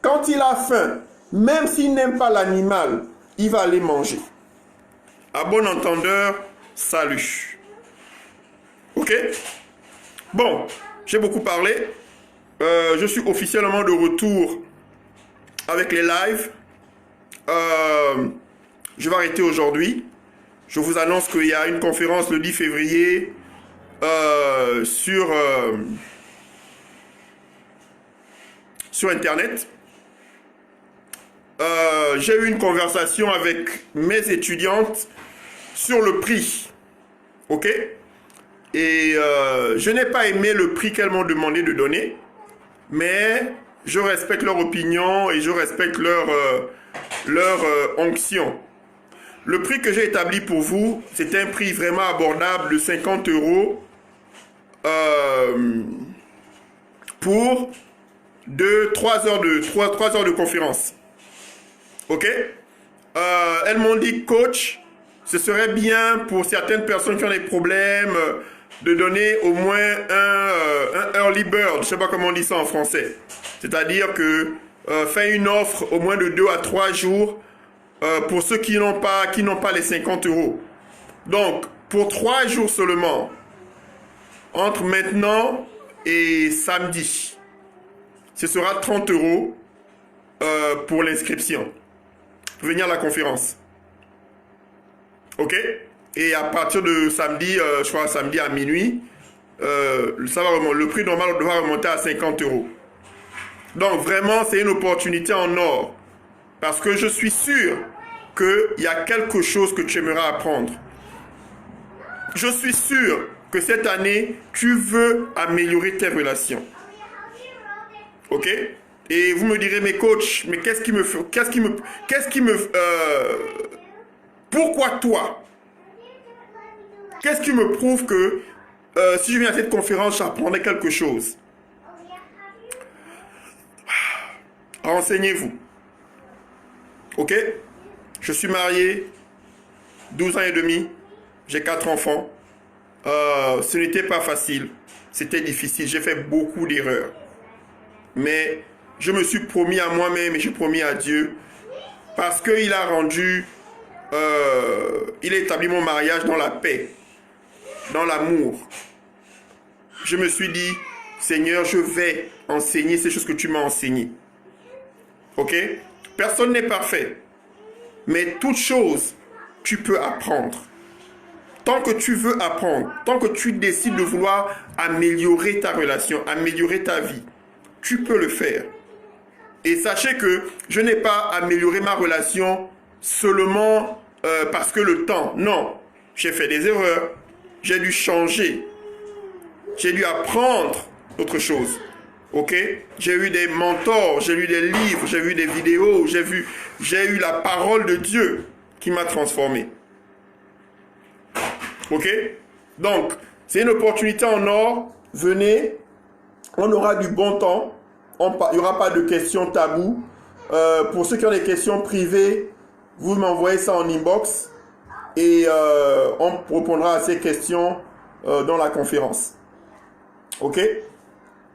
quand il a faim, même s'il n'aime pas l'animal, il va aller manger. À bon entendeur, salut. Ok? Bon, j'ai beaucoup parlé. Je suis officiellement de retour avec les lives. Je vais arrêter aujourd'hui. Je vous annonce qu'il y a une conférence le 10 février sur Internet. J'ai eu une conversation avec mes étudiantes sur le prix. Ok? Et je n'ai pas aimé le prix qu'elles m'ont demandé de donner, mais je respecte leur opinion et je respecte leur onction. Le prix que j'ai établi pour vous, c'est un prix vraiment abordable de 50 € pour 3 heures de conférence. Ok? Elles m'ont dit, coach, ce serait bien pour certaines personnes qui ont des problèmes de donner au moins un early bird. Je ne sais pas comment on dit ça en français. C'est-à-dire que faire une offre au moins de 2 à 3 jours pour ceux qui n'ont pas les 50 €. Donc, pour 3 jours seulement, entre maintenant et samedi, ce sera 30 € pour l'inscription. Pour venir à la conférence. Ok? Et à partir de samedi, je crois samedi à minuit, le prix normal va remonter à 50 €. Donc vraiment, c'est une opportunité en or. Parce que je suis sûr qu'il y a quelque chose que tu aimeras apprendre. Je suis sûr que cette année, tu veux améliorer tes relations. Ok? Et vous me direz, mais coach, mais pourquoi toi? Qu'est-ce qui me prouve que si je viens à cette conférence, j'apprendrai quelque chose? Renseignez-vous. Ok? Je suis marié, 12 ans et demi, j'ai 4 enfants. Ce n'était pas facile, c'était difficile, j'ai fait beaucoup d'erreurs. Mais je me suis promis à moi-même et j'ai promis à Dieu, parce qu'il a il a établi mon mariage dans la paix, dans l'amour. Je me suis dit, Seigneur, je vais enseigner ces choses que tu m'as enseignées. Ok? Personne n'est parfait. Mais toute chose, tu peux apprendre. Tant que tu veux apprendre, tant que tu décides de vouloir améliorer ta relation, améliorer ta vie, tu peux le faire. Et sachez que je n'ai pas amélioré ma relation seulement parce que le temps. Non, j'ai fait des erreurs. J'ai dû changer. J'ai dû apprendre autre chose. Ok? J'ai eu des mentors, j'ai lu des livres, j'ai vu des vidéos, j'ai eu la parole de Dieu qui m'a transformé. Ok? Donc, c'est une opportunité en or. Venez, on aura du bon temps. Il n'y aura pas de questions taboues. Pour ceux qui ont des questions privées, vous m'envoyez ça en inbox et on répondra à ces questions dans la conférence. Ok?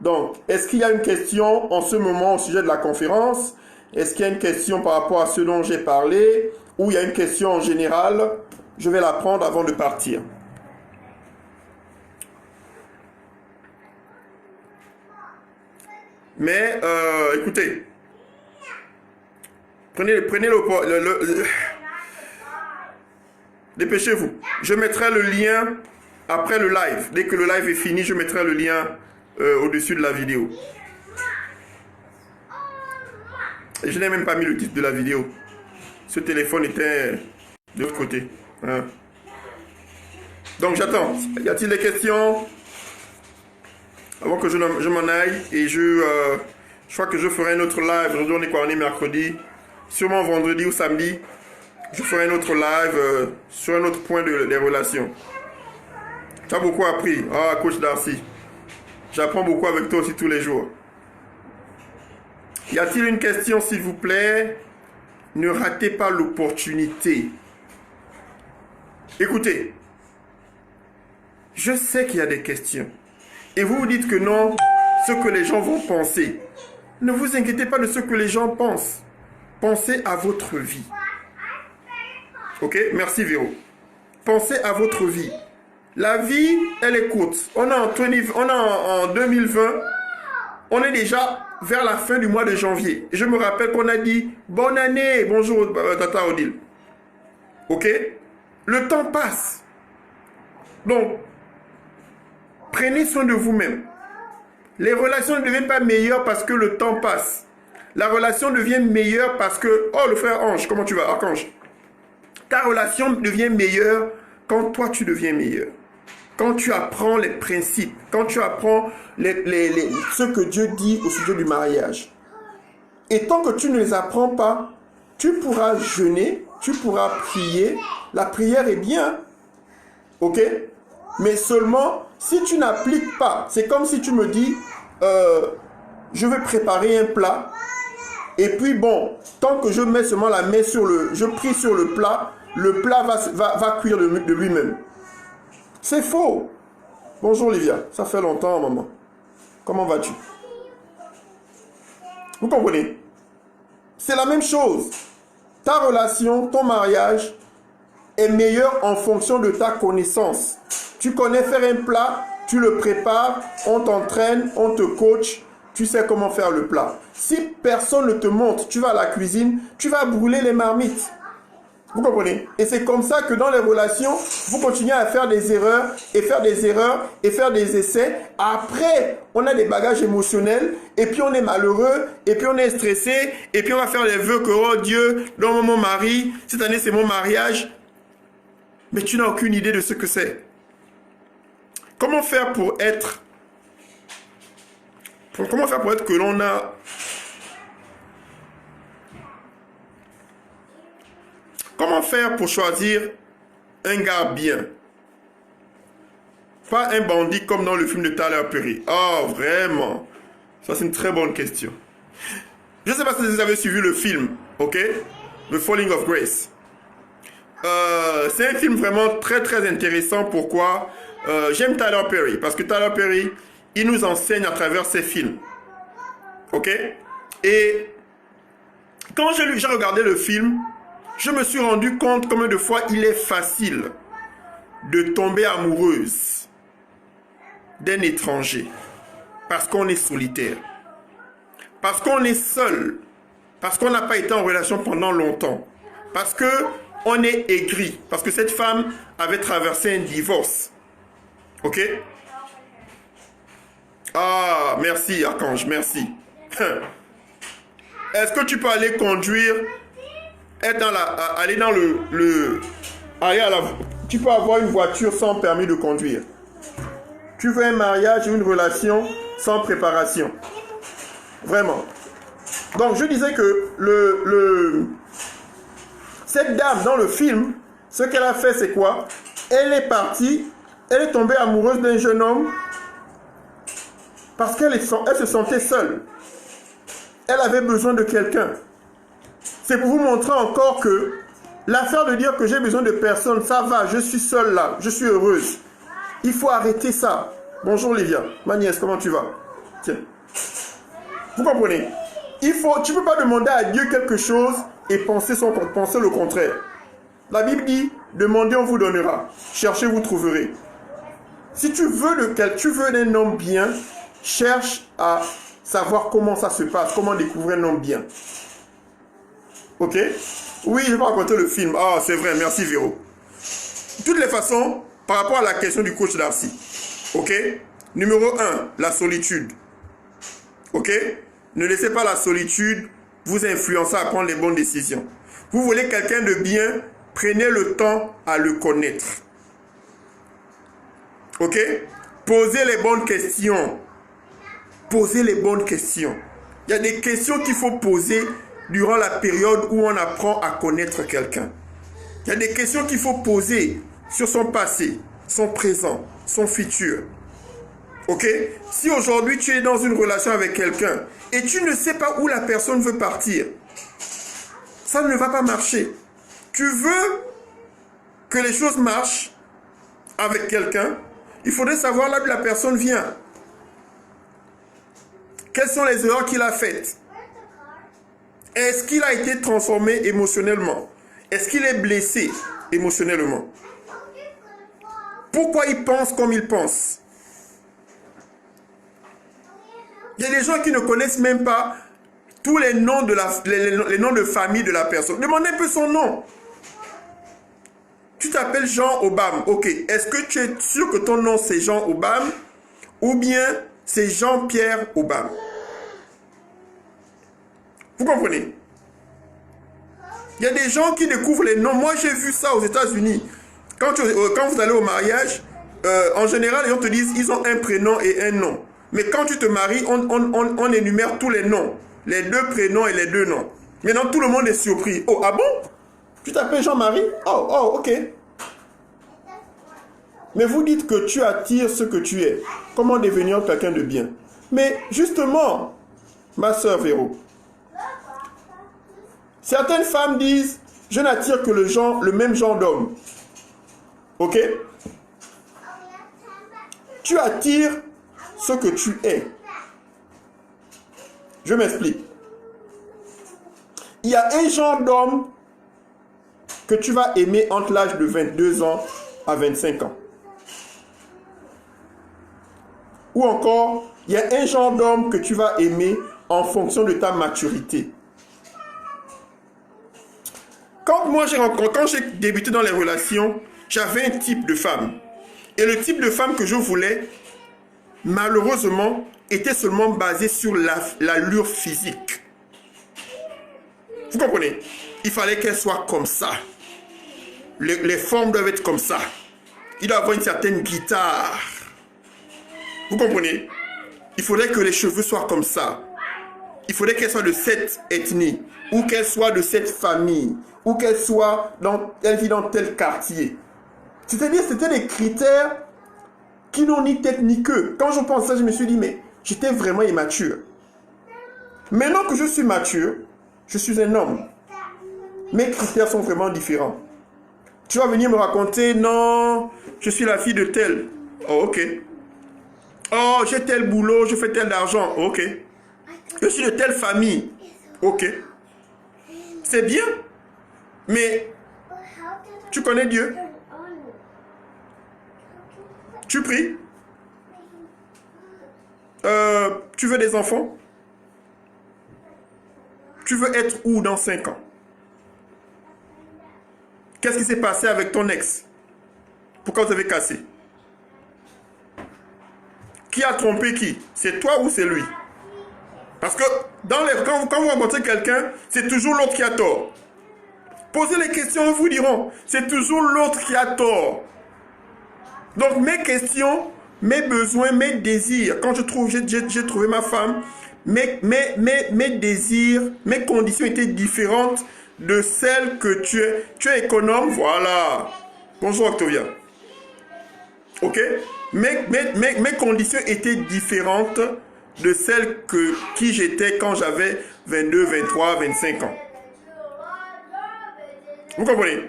Donc, est-ce qu'il y a une question en ce moment au sujet de la conférence? Est-ce qu'il y a une question par rapport à ce dont j'ai parlé? Ou il y a une question en général? Je vais la prendre avant de partir. Mais, écoutez, dépêchez-vous. Je mettrai le lien après le live. Dès que le live est fini, je mettrai le lien au-dessus de la vidéo. Et je n'ai même pas mis le titre de la vidéo. Ce téléphone était de l'autre côté. Hein. Donc j'attends. Y a-t-il des questions avant que je m'en aille? Et je crois que je ferai un autre live. Aujourd'hui on est quoi? On est mercredi. Sûrement vendredi ou samedi. Je ferai un autre live sur un autre point des relations. Tu as beaucoup appris. Ah, coach Darcy. J'apprends beaucoup avec toi aussi tous les jours. Y a-t-il une question, s'il vous plaît? Ne ratez pas l'opportunité. Écoutez, je sais qu'il y a des questions. Et vous vous dites que non, ce que les gens vont penser. Ne vous inquiétez pas de ce que les gens pensent. Pensez à votre vie. Ok? Merci Véro. Pensez à votre vie. La vie, elle est courte. On est en 2020. On est déjà vers la fin du mois de janvier. Je me rappelle qu'on a dit bonne année. Bonjour, Tata Odile. Ok? Le temps passe. Donc, prenez soin de vous-même. Les relations ne deviennent pas meilleures parce que le temps passe. La relation devient meilleure parce que... Oh, le frère Ange, comment tu vas, Archange? Ta relation devient meilleure quand toi, tu deviens meilleur. Quand tu apprends les principes, quand tu apprends ce que Dieu dit au sujet du mariage. Et tant que tu ne les apprends pas, tu pourras jeûner, tu pourras prier. La prière est bien. Ok? Mais seulement, si tu n'appliques pas, c'est comme si tu me dis, je vais préparer un plat. Et puis bon, tant que je mets seulement la main je prie sur le plat va cuire de lui-même. C'est faux. Bonjour Olivia, ça fait longtemps maman. Comment vas-tu? Vous comprenez? C'est la même chose. Ta relation, ton mariage est meilleur en fonction de ta connaissance. Tu connais faire un plat, tu le prépares, on t'entraîne, on te coach, tu sais comment faire le plat. Si personne ne te montre, tu vas à la cuisine, tu vas brûler les marmites. Vous comprenez? Et c'est comme ça que dans les relations, vous continuez à faire des erreurs, et faire des erreurs, et faire des essais. Après, on a des bagages émotionnels, et puis on est malheureux, et puis on est stressé, et puis on va faire les vœux que, oh Dieu, donne-moi mon mari, cette année c'est mon mariage. Mais tu n'as aucune idée de ce que c'est. Comment faire pour être que l'on a... Comment faire pour choisir un gars bien? Pas un bandit comme dans le film de Tyler Perry. Oh, vraiment? Ça, c'est une très bonne question. Je ne sais pas si vous avez suivi le film, ok? The Falling of Grace. C'est un film vraiment très, très intéressant. Pourquoi? J'aime Tyler Perry. Parce que Tyler Perry, il nous enseigne à travers ses films. Ok? Et quand j'ai regardé le film, je me suis rendu compte combien de fois il est facile de tomber amoureuse d'un étranger. Parce qu'on est solitaire. Parce qu'on est seul. Parce qu'on n'a pas été en relation pendant longtemps. Parce qu'on est aigri. Parce que cette femme avait traversé un divorce. Ok? Ah, merci Archange, merci. Est-ce que tu peux aller conduire, tu peux avoir une voiture sans permis de conduire. Tu veux un mariage ou une relation sans préparation. Vraiment. Donc je disais que cette dame dans le film, ce qu'elle a fait c'est quoi? Elle est partie, elle est tombée amoureuse d'un jeune homme parce qu'elle se sentait seule. Elle avait besoin de quelqu'un. C'est pour vous montrer encore que l'affaire de dire que j'ai besoin de personne, ça va, je suis seule là, je suis heureuse. Il faut arrêter ça. Bonjour Livia, ma nièce, comment tu vas? Tiens. Vous comprenez? Tu ne peux pas demander à Dieu quelque chose et penser le contraire. La Bible dit, demandez, on vous donnera. Cherchez, vous trouverez. Si tu veux d'un homme bien, cherche à savoir comment ça se passe, comment découvrir un homme bien. Ok? Oui, je vais raconter le film. Ah, c'est vrai, merci Véro. De toutes les façons, par rapport à la question du coach Darcy. Ok? Numéro 1, la solitude. Ok? Ne laissez pas la solitude vous influencer à prendre les bonnes décisions. Vous voulez quelqu'un de bien, prenez le temps à le connaître. Ok? Posez les bonnes questions. Posez les bonnes questions. Il y a des questions qu'il faut poser durant la période où on apprend à connaître quelqu'un. Il y a des questions qu'il faut poser sur son passé, son présent, son futur. Ok? Si aujourd'hui tu es dans une relation avec quelqu'un et tu ne sais pas où la personne veut partir, ça ne va pas marcher. Tu veux que les choses marchent avec quelqu'un, il faudrait savoir là où la personne vient. Quelles sont les erreurs qu'il a faites? Est-ce qu'il a été transformé émotionnellement? Est-ce qu'il est blessé émotionnellement? Pourquoi ils pensent comme ils pensent? Il y a des gens qui ne connaissent même pas tous les noms de, les noms de famille de la personne. Demandez un peu son nom. Tu t'appelles Jean Obama. Ok. Est-ce que tu es sûr que ton nom c'est Jean Obama ou bien c'est Jean-Pierre Obama? Vous comprenez? Il y a des gens qui découvrent les noms. Moi, j'ai vu ça aux États-Unis. Quand vous allez au mariage, en général, les gens te disent ils ont un prénom et un nom. Mais quand tu te maries, on énumère tous les noms. Les 2 prénoms et les 2 noms. Maintenant, tout le monde est surpris. Oh, ah bon? Tu t'appelles Jean-Marie? Oh, ok. Mais vous dites que tu attires ce que tu es. Comment devenir quelqu'un de bien? Mais justement, ma soeur Véro, certaines femmes disent, je n'attire que le même genre d'homme. Ok? Tu attires ce que tu es. Je m'explique. Il y a un genre d'homme que tu vas aimer entre l'âge de 22 ans à 25 ans. Ou encore, il y a un genre d'homme que tu vas aimer en fonction de ta maturité. Quand j'ai débuté dans les relations, j'avais un type de femme. Et le type de femme que je voulais, malheureusement, était seulement basé sur l'allure physique. Vous comprenez? Il fallait qu'elle soit comme ça. Les formes doivent être comme ça. Il doit avoir une certaine guitare. Vous comprenez? Il faudrait que les cheveux soient comme ça. Il faudrait qu'elle soit de cette ethnie, ou qu'elle soit de cette famille, ou qu'elle vit dans tel quartier. C'est-à-dire, c'était des critères qui n'ont ni tête ni queue. Quand je pense à ça, je me suis dit, mais j'étais vraiment immature. Maintenant que je suis mature, je suis un homme. Mes critères sont vraiment différents. Tu vas venir me raconter, non, je suis la fille de tel. Oh, ok. Oh, j'ai tel boulot, je fais tel argent. Ok. Je suis de telle famille. Ok. C'est bien. Mais tu connais Dieu? Tu pries? Tu veux des enfants? Tu veux être où dans 5 ans? Qu'est-ce qui s'est passé avec ton ex? Pourquoi vous avez cassé? Qui a trompé qui? C'est toi ou c'est lui? Parce que quand vous rencontrez quelqu'un, c'est toujours l'autre qui a tort. Posez les questions, ils vous diront. C'est toujours l'autre qui a tort. Donc mes questions, mes besoins, mes désirs, quand j'ai trouvé ma femme, mes désirs, mes conditions étaient différentes de celles que tu es. Tu es économe, voilà. Bonjour Octavia. Ok? Mes conditions étaient différentes de celles qui j'étais quand j'avais 22, 23, 25 ans. Vous comprenez?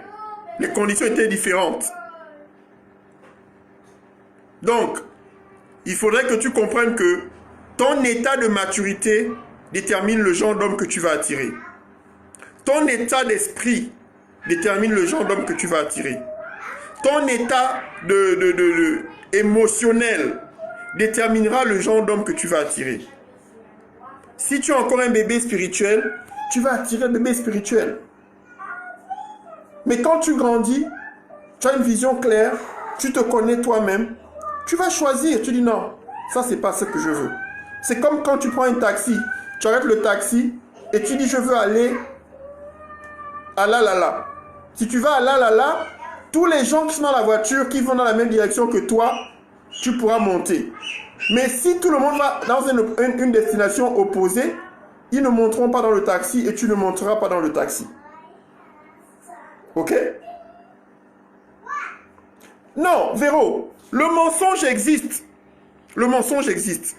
Les conditions étaient différentes. Donc, il faudrait que tu comprennes que ton état de maturité détermine le genre d'homme que tu vas attirer. Ton état d'esprit détermine le genre d'homme que tu vas attirer. Ton état émotionnel déterminera le genre d'homme que tu vas attirer. Si tu as encore un bébé spirituel, tu vas attirer un bébé spirituel. Mais quand tu grandis, tu as une vision claire, tu te connais toi-même, tu vas choisir, tu dis non, ça c'est pas ce que je veux. C'est comme quand tu prends un taxi, tu arrêtes le taxi et tu dis je veux aller à la. Si tu vas à la, tous les gens qui sont dans la voiture, qui vont dans la même direction que toi, tu pourras monter. Mais si tout le monde va dans une destination opposée, ils ne monteront pas dans le taxi et tu ne monteras pas dans le taxi. Ok? Non, Véro, le mensonge existe. Le mensonge existe.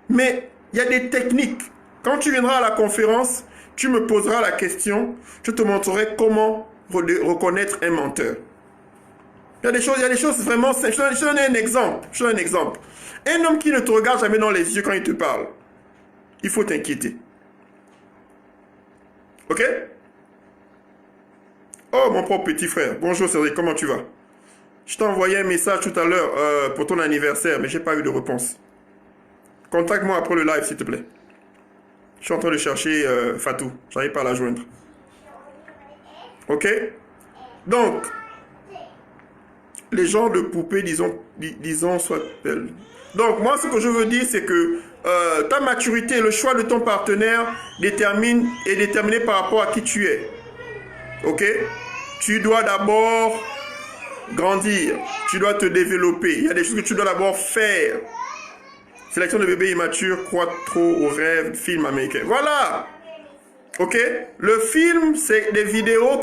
Mais il y a des techniques. Quand tu viendras à la conférence, tu me poseras la question, je te montrerai comment reconnaître un menteur. Il y a des choses vraiment simples. Je te donne un exemple. Un homme qui ne te regarde jamais dans les yeux quand il te parle, il faut t'inquiéter. Ok? Oh, mon propre petit frère. Bonjour Cédric, comment tu vas? Je t'ai envoyé un message tout à l'heure pour ton anniversaire, mais j'ai pas eu de réponse. Contacte-moi après le live, s'il te plaît. Je suis en train de chercher Fatou. J'arrive pas à la joindre. Ok? Donc, les genres de poupées, disons soit belles. Donc, moi, ce que je veux dire, c'est que ta maturité, le choix de ton partenaire est déterminé par rapport à qui tu es. Ok? Tu dois d'abord grandir. Tu dois te développer. Il y a des choses que tu dois d'abord faire. Sélection de bébés immatures croient trop aux rêves, film américain. Voilà! Ok? Le film, c'est des vidéos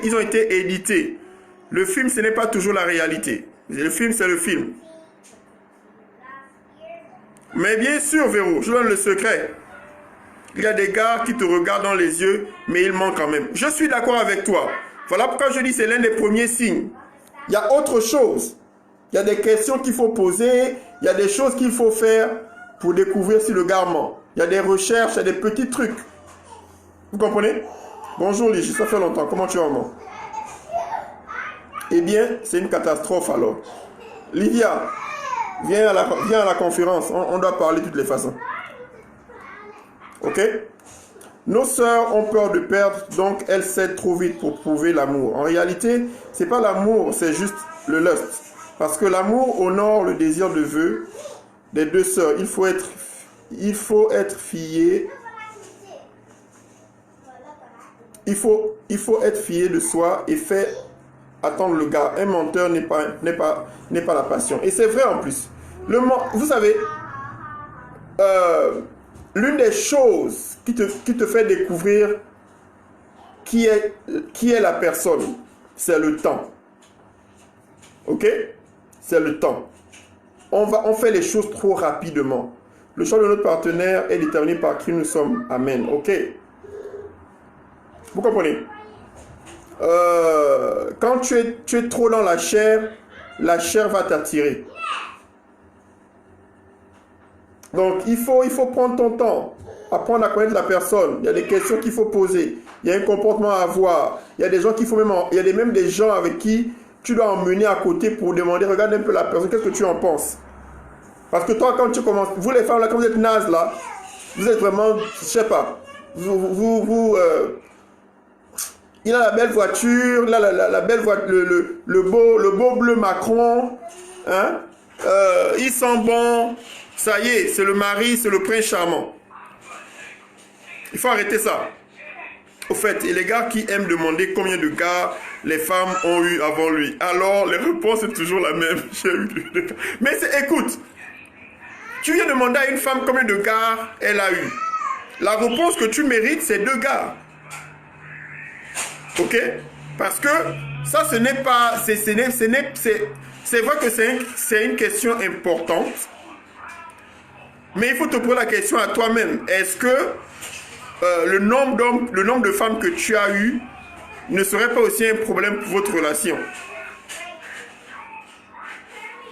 ils ont été éditées. Le film, ce n'est pas toujours la réalité. Le film, c'est le film. Mais bien sûr, Véro, je donne le secret. Il y a des gars qui te regardent dans les yeux, mais ils mentent quand même. Je suis d'accord avec toi. Voilà pourquoi je dis que c'est l'un des premiers signes. Il y a autre chose. Il y a des questions qu'il faut poser. Il y a des choses qu'il faut faire pour découvrir si le gars ment. Il y a des recherches, il y a des petits trucs. Vous comprenez? Bonjour Ligi, ça fait longtemps. Comment tu vas, maman? Eh bien, c'est une catastrophe alors. Lydia, viens à la conférence. On doit parler de toutes les façons. Ok? Nos sœurs ont peur de perdre, donc elles cèdent trop vite pour prouver l'amour. En réalité, c'est pas l'amour, c'est juste le lust. Parce que l'amour honore le désir de vœu des deux sœurs. Il faut être fié. Il faut être fié de soi et faire attendre le gars. Un menteur n'est pas la passion. Et c'est vrai en plus. Vous savez, l'une des choses qui te fait découvrir qui est la personne, c'est le temps. Ok? C'est le temps. On fait les choses trop rapidement. Le choix de notre partenaire est déterminé par qui nous sommes. Amen. Ok? Vous comprenez? Quand tu es trop dans la chair va t'attirer. Donc, il faut prendre ton temps, apprendre à connaître la personne. Il y a des questions qu'il faut poser. Il y a un comportement à avoir. Il y a des gens il y a même des gens avec qui tu dois emmener à côté pour demander, regarde un peu la personne, qu'est-ce que tu en penses? Parce que toi, quand tu commences, vous les femmes, là, quand vous êtes nazes, là, vous êtes vraiment, je sais pas, il a la belle voiture, la belle voiture, le beau bleu Macron, hein? Il sent bon, ça y est, c'est le mari, c'est le prince charmant. Il faut arrêter ça. Au fait, et les gars qui aiment demander combien de gars les femmes ont eu avant lui. Alors, les réponses sont toujours la même. Mais écoute, tu viens demander à une femme combien de gars elle a eu. La réponse que tu mérites, c'est 2 gars. Ok? Parce que ça, ce n'est pas... C'est vrai que c'est une question importante. Mais il faut te poser la question à toi-même. Est-ce que le nombre de femmes que tu as eues ne serait pas aussi un problème pour votre relation?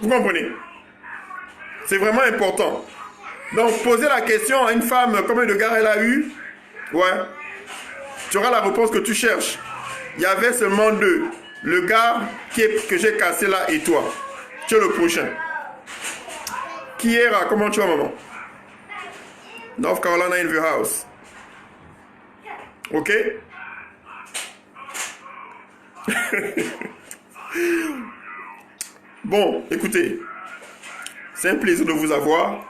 Vous comprenez? C'est vraiment important. Donc, poser la question à une femme, combien de gars elle a eu? Ouais. Tu auras la réponse que tu cherches. Il y avait seulement 2. Le gars que j'ai cassé là et toi. Tu es le prochain. Kiera, comment tu vas, maman? North Carolina in the house. Ok? Bon, écoutez. C'est un plaisir de vous avoir.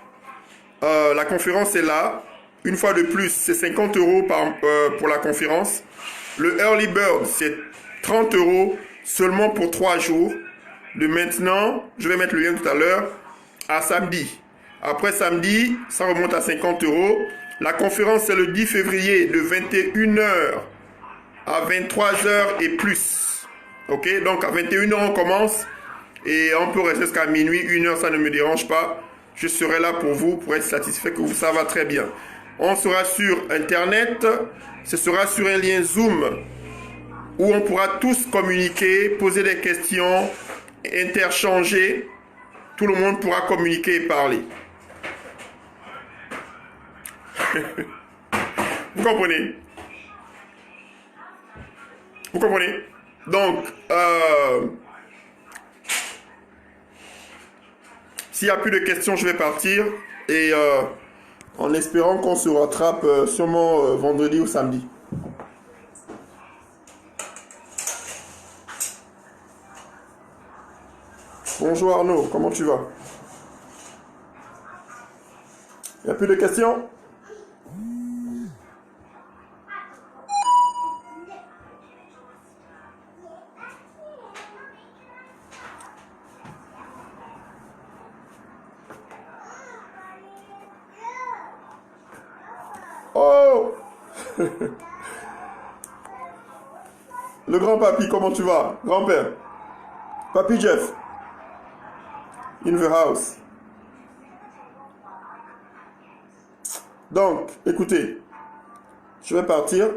La conférence est là. Une fois de plus, c'est 50 € pour la conférence. Le Early Bird, c'est 30 € seulement pour 3 jours. De maintenant, je vais mettre le lien tout à l'heure, à samedi. Après samedi, ça remonte à 50 €. La conférence, c'est le 10 février de 21 h à 23 h et plus. Ok, donc à 21 h, on commence. Et on peut rester jusqu'à minuit, 1 h, ça ne me dérange pas. Je serai là pour vous, pour être satisfait que ça va très bien. On sera sur Internet. Ce sera sur un lien Zoom où on pourra tous communiquer, poser des questions, interchanger. Tout le monde pourra communiquer et parler. Vous comprenez? Vous comprenez? Donc, S'il n'y a plus de questions, je vais partir. Et en espérant qu'on se rattrape sûrement vendredi ou samedi. Bonjour Arnaud, comment tu vas? Il n'y a plus de questions? Oh! Le grand papy, comment tu vas? Grand-père. Papy Jeff. In the house. Donc, écoutez, je vais partir.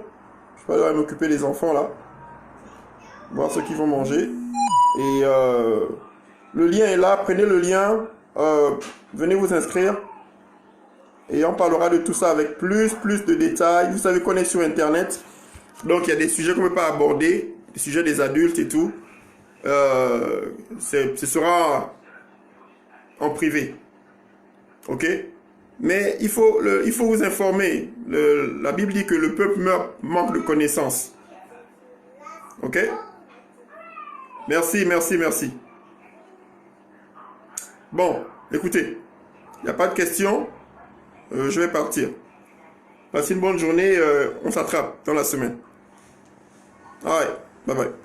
Je vais aller m'occuper des enfants là. Voir ce qu'ils vont manger. Et le lien est là. Prenez le lien. Venez vous inscrire. Et on parlera de tout ça avec plus de détails. Vous savez qu'on est sur Internet. Donc, il y a des sujets qu'on ne peut pas aborder. Des sujets des adultes et tout. Ce sera en privé. Ok? Mais il faut vous informer. La Bible dit que le peuple manque de connaissances. Ok? Merci. Bon, écoutez, il n'y a pas de questions. Je vais partir. Passez une bonne journée. On s'attrape dans la semaine. Alright, bye bye.